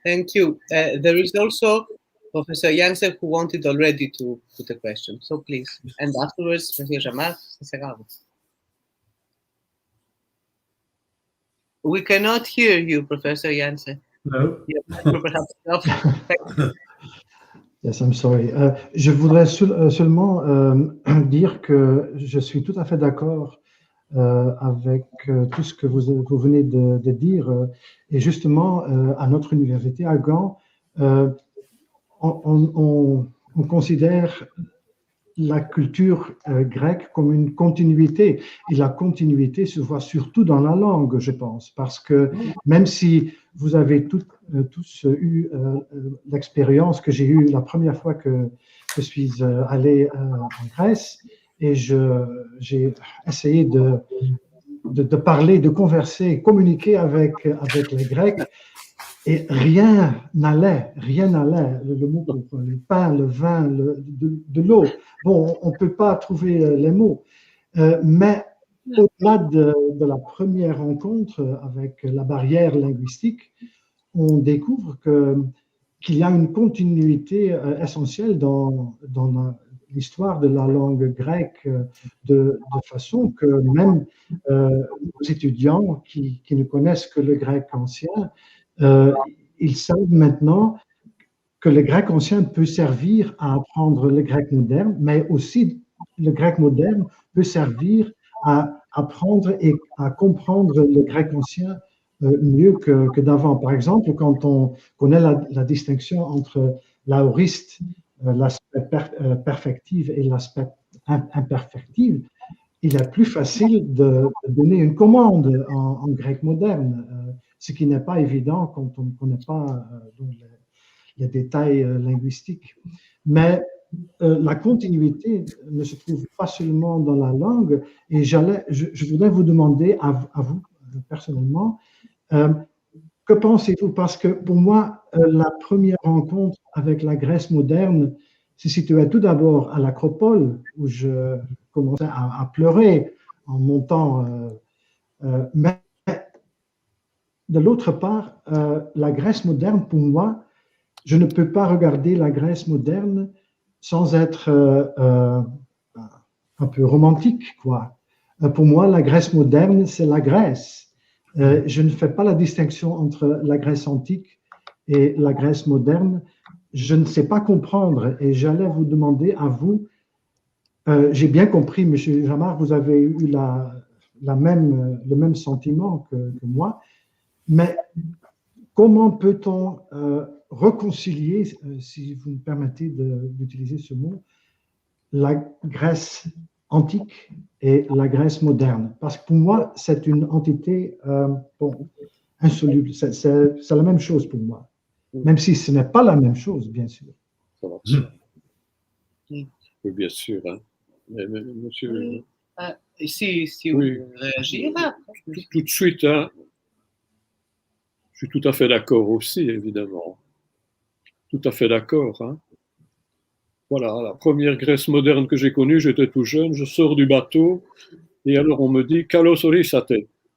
Thank you. There is also Professor Janse who wanted already to put a question. So please. And afterwards, Monsieur Jamar. We cannot hear you, Professor Janse. No. Yes, I'm sorry. Je voudrais seulement dire que je suis tout à fait d'accord avec tout ce que vous venez de dire. Et justement, à notre université, à Gand, on considère la culture grecque comme une continuité. Et la continuité se voit surtout dans la langue, je pense, parce que même si vous avez tous eu l'expérience que j'ai eue la première fois que je suis allé en Grèce, et j'ai essayé de parler, de converser, communiquer avec les Grecs, et rien n'allait. Le mot pour le pain, le vin, de l'eau. Bon, on ne peut pas trouver les mots. Mais au-delà de la première rencontre avec la barrière linguistique, on découvre qu'il y a une continuité essentielle dans l'histoire de la langue grecque, de façon que même les étudiants qui ne connaissent que le grec ancien, ils savent maintenant que le grec ancien peut servir à apprendre le grec moderne, mais aussi le grec moderne peut servir à apprendre et à comprendre le grec ancien mieux que d'avant. Par exemple, quand on connaît la distinction entre l'aoriste, l'aspect perfectif et l'aspect imperfectif, il est plus facile de donner une commande en grec moderne, ce qui n'est pas évident quand on ne connaît pas les détails linguistiques. Mais la continuité ne se trouve pas seulement dans la langue, et je voudrais vous demander à vous personnellement, que pensez-vous? Parce que pour moi, la première rencontre avec la Grèce moderne se situait tout d'abord à l'Acropole, où je commençais à pleurer en montant. Mais de l'autre part, la Grèce moderne, pour moi, je ne peux pas regarder la Grèce moderne sans être un peu romantique, quoi. Pour moi, la Grèce moderne, c'est la Grèce. Je ne fais pas la distinction entre la Grèce antique et la Grèce moderne. Je ne sais pas comprendre, et j'allais vous demander à vous, j'ai bien compris, Monsieur Jamar, vous avez eu le même sentiment que moi, mais comment peut-on réconcilier, si vous me permettez d'utiliser ce mot, la Grèce antique et la Grèce moderne? Parce que pour moi, c'est une entité insoluble. C'est la même chose pour moi, même si ce n'est pas la même chose, bien sûr. Ça va. Oui, bien sûr. Hein. Mais, monsieur... Si oui. vous réagirez. Tout de suite, hein. Je suis tout à fait d'accord aussi, évidemment. Tout à fait d'accord. Hein. Voilà, la première Grèce moderne que j'ai connue, j'étais tout jeune, je sors du bateau, et alors on me dit « Kalos orisate ».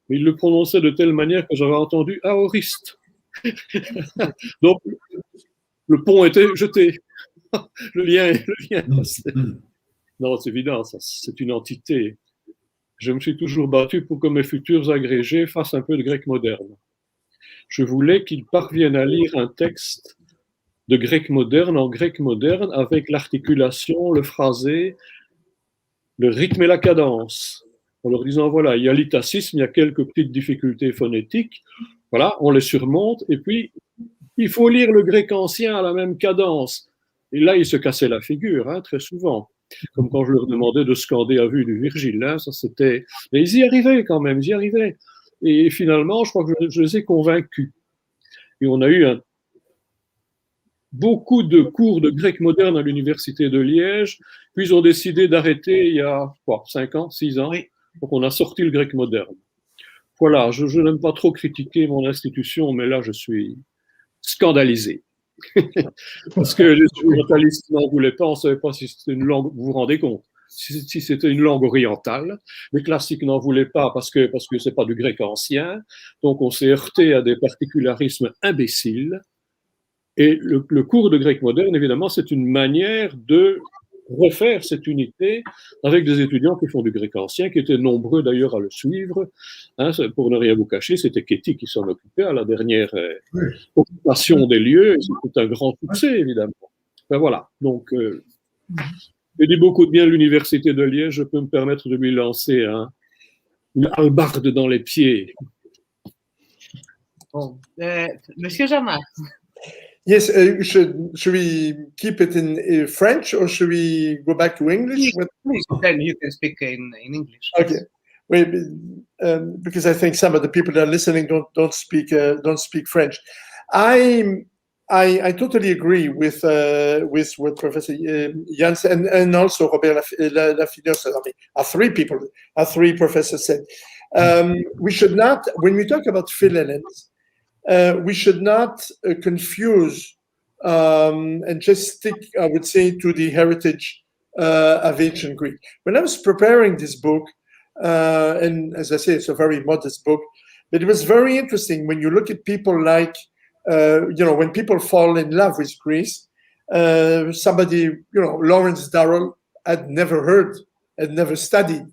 Il le prononçait de telle manière que j'avais entendu « aoriste ». Donc, le pont était jeté. Le lien. Non, c'est évident, c'est une entité. Je me suis toujours battu pour que mes futurs agrégés fassent un peu de grec moderne. Je voulais qu'ils parviennent à lire un texte de grec moderne en grec moderne avec l'articulation, le phrasé, le rythme et la cadence. En leur disant, voilà, il y a l'itacisme, il y a quelques petites difficultés phonétiques, voilà, on les surmonte, et puis il faut lire le grec ancien à la même cadence. Et là, ils se cassaient la figure, hein, très souvent. Comme quand je leur demandais de scander à vue du Virgile, hein, ça c'était... Mais ils y arrivaient quand même, ils y arrivaient. Et finalement, je crois que je les ai convaincus. Et on a eu beaucoup de cours de grec moderne à l'université de Liège, puis ils ont décidé d'arrêter il y a 5 ans, 6 ans, donc on a sorti le grec moderne. Voilà, je n'aime pas trop critiquer mon institution, mais là je suis scandalisé. Parce que les orientalistes n'en voulaient pas, on ne savait pas si c'était une langue, vous vous rendez compte, si c'était une langue orientale. Les classiques n'en voulaient pas parce que c'est pas du grec ancien, donc on s'est heurté à des particularismes imbéciles. Et le cours de grec moderne, évidemment, c'est une manière de refaire cette unité avec des étudiants qui font du grec ancien, qui étaient nombreux d'ailleurs à le suivre. Hein, pour ne rien vous cacher, c'était Ketty qui s'en occupait à la dernière occupation des lieux, et c'était un grand succès, évidemment. Ben voilà, donc je dis beaucoup de bien à l'université de Liège, je peux me permettre de lui lancer une hallebarde dans les pieds. Bon, Monsieur Jamar. Yes, should we keep it in French or should we go back to English? Please, then you can speak in English. Okay, wait, because I think some of the people that are listening don't speak French. I totally agree with what Professor Janse and also Robert Laffineur said. I mean, our three professors said. We should not, when we talk about Philhellenes, we should not confuse and just stick, I would say, to the heritage of ancient Greek. When I was preparing this book, and as I say, it's a very modest book, but it was very interesting when you look at people like, when people fall in love with Greece, somebody, Lawrence Durrell had never heard, had never studied,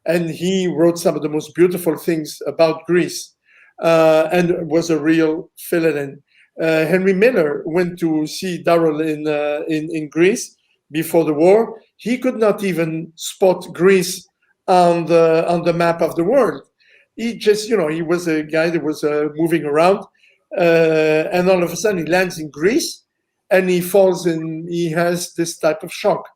and he wrote some of the most beautiful things about Greece. And was a real Philhellene. Henry Miller went to see Durrell in Greece before the war. He could not even spot Greece on the map of the world. He just, he was a guy that was moving around, and all of a sudden he lands in Greece, and he falls in. He has this type of shock.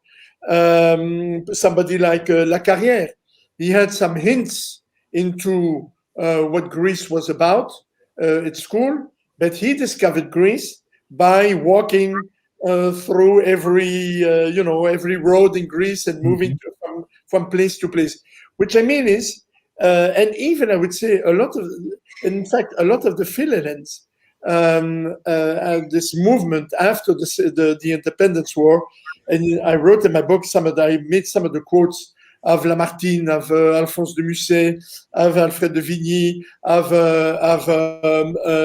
Somebody like Lacarrière, he had some hints into what Greece was about at school, but he discovered Greece by walking through every road in Greece and moving from place to place. Which I mean is, and even I would say a lot of the Philhellenes, this movement after the Independence War, and I wrote in my book I made some of the quotes of Lamartine, of Alphonse de Musset, of Alfred de Vigny, of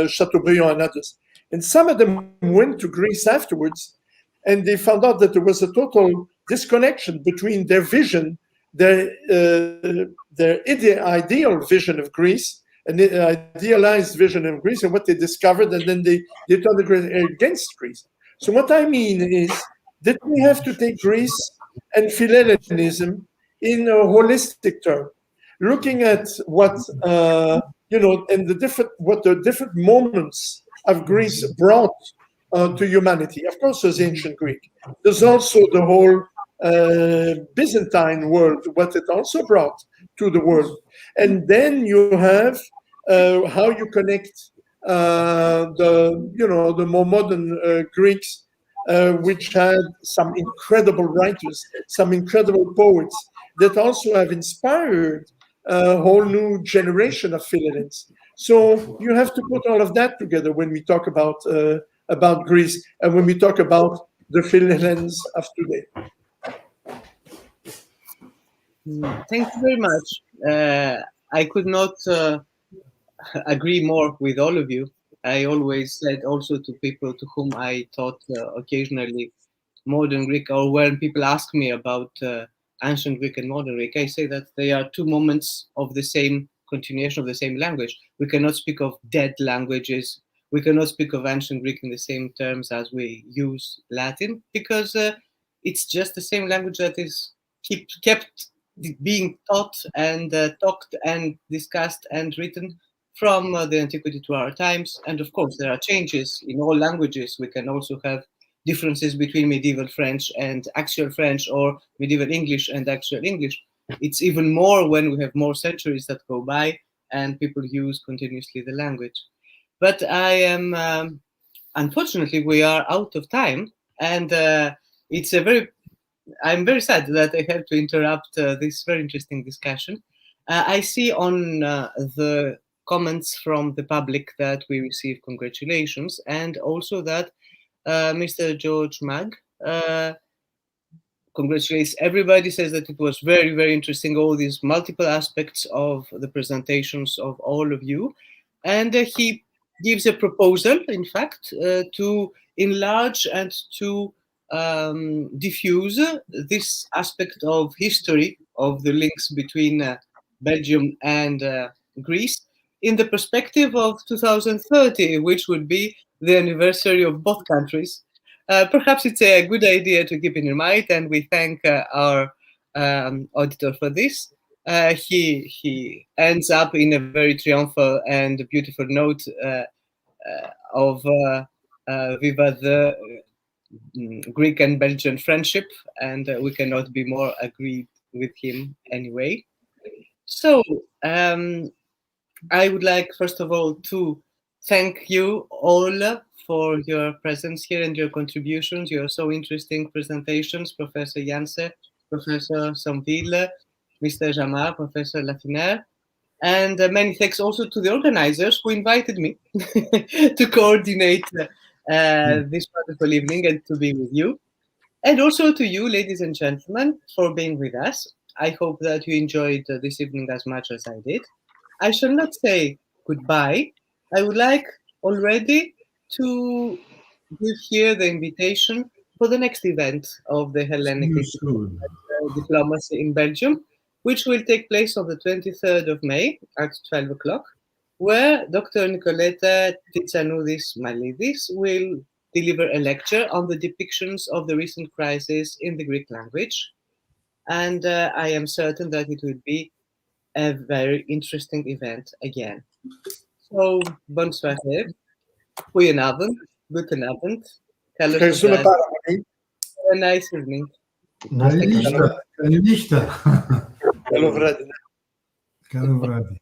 Chateaubriand and others. And some of them went to Greece afterwards, and they found out that there was a total disconnection between their vision, their ideal vision of Greece, and the idealized vision of Greece, and what they discovered, and then they turned against Greece. So what I mean is that we have to take Greece and Philhellenism in a holistic term, looking at what and what the different moments of Greece brought to humanity. Of course, there's ancient Greek. There's also the whole Byzantine world, what it also brought to the world. And then you have how you connect the more modern Greeks, which had some incredible writers, some incredible poets that also have inspired a whole new generation of Philhellenes. So you have to put all of that together when we talk about Greece and when we talk about the Philhellenes of today. Thank you very much. I could not agree more with all of you. I always said also to people to whom I taught occasionally modern Greek, or when people ask me about ancient Greek and modern Greek, I say that they are two moments of the same continuation of the same language. We cannot speak of dead languages. We cannot speak of ancient Greek in the same terms as we use Latin, because it's just the same language that is kept being taught and talked and discussed and written from the antiquity to our times. And of course, there are changes in all languages. We can also have differences between medieval French and actual French, or medieval English and actual English. It's even more when we have more centuries that go by and people use continuously the language. But I am, unfortunately, we are out of time, and I'm very sad that I have to interrupt this very interesting discussion. I see on the comments from the public that we received congratulations, and also that Mr. George Mag congratulates everybody, says that it was very, very interesting, all these multiple aspects of the presentations of all of you. And he gives a proposal, in fact, to enlarge and to diffuse this aspect of history of the links between Belgium and Greece in the perspective of 2030, which would be the anniversary of both countries. Perhaps it's a good idea to keep in mind, and we thank our auditor for this. he ends up in a very triumphal and beautiful note of Viva the Greek and Belgian friendship, and we cannot be more agreed with him anyway. So I would like, first of all, to thank you all for your presence here and your contributions, your so interesting presentations, Professor Janse, Professor Somville, Mr. Jamar, Professor Laffineur, and many thanks also to the organizers who invited me to coordinate this wonderful evening and to be with you. And also to you, ladies and gentlemen, for being with us. I hope that you enjoyed this evening as much as I did. I shall not say goodbye. I would like already to give here the invitation for the next event of the Hellenic diplomacy in Belgium, which will take place on the 23rd of May at 12 o'clock, where Dr. Nicoleta Titsanoudis-Malidis will deliver a lecture on the depictions of the recent crisis in the Greek language. And I am certain that it will be a very interesting event again. So, bonsoir, goedenavond, guten Abend, Ευχαριστούμε πάρα πολύ. have a nice evening. Καληνύχτα. Καλό βράδυ. Καλό βράδυ.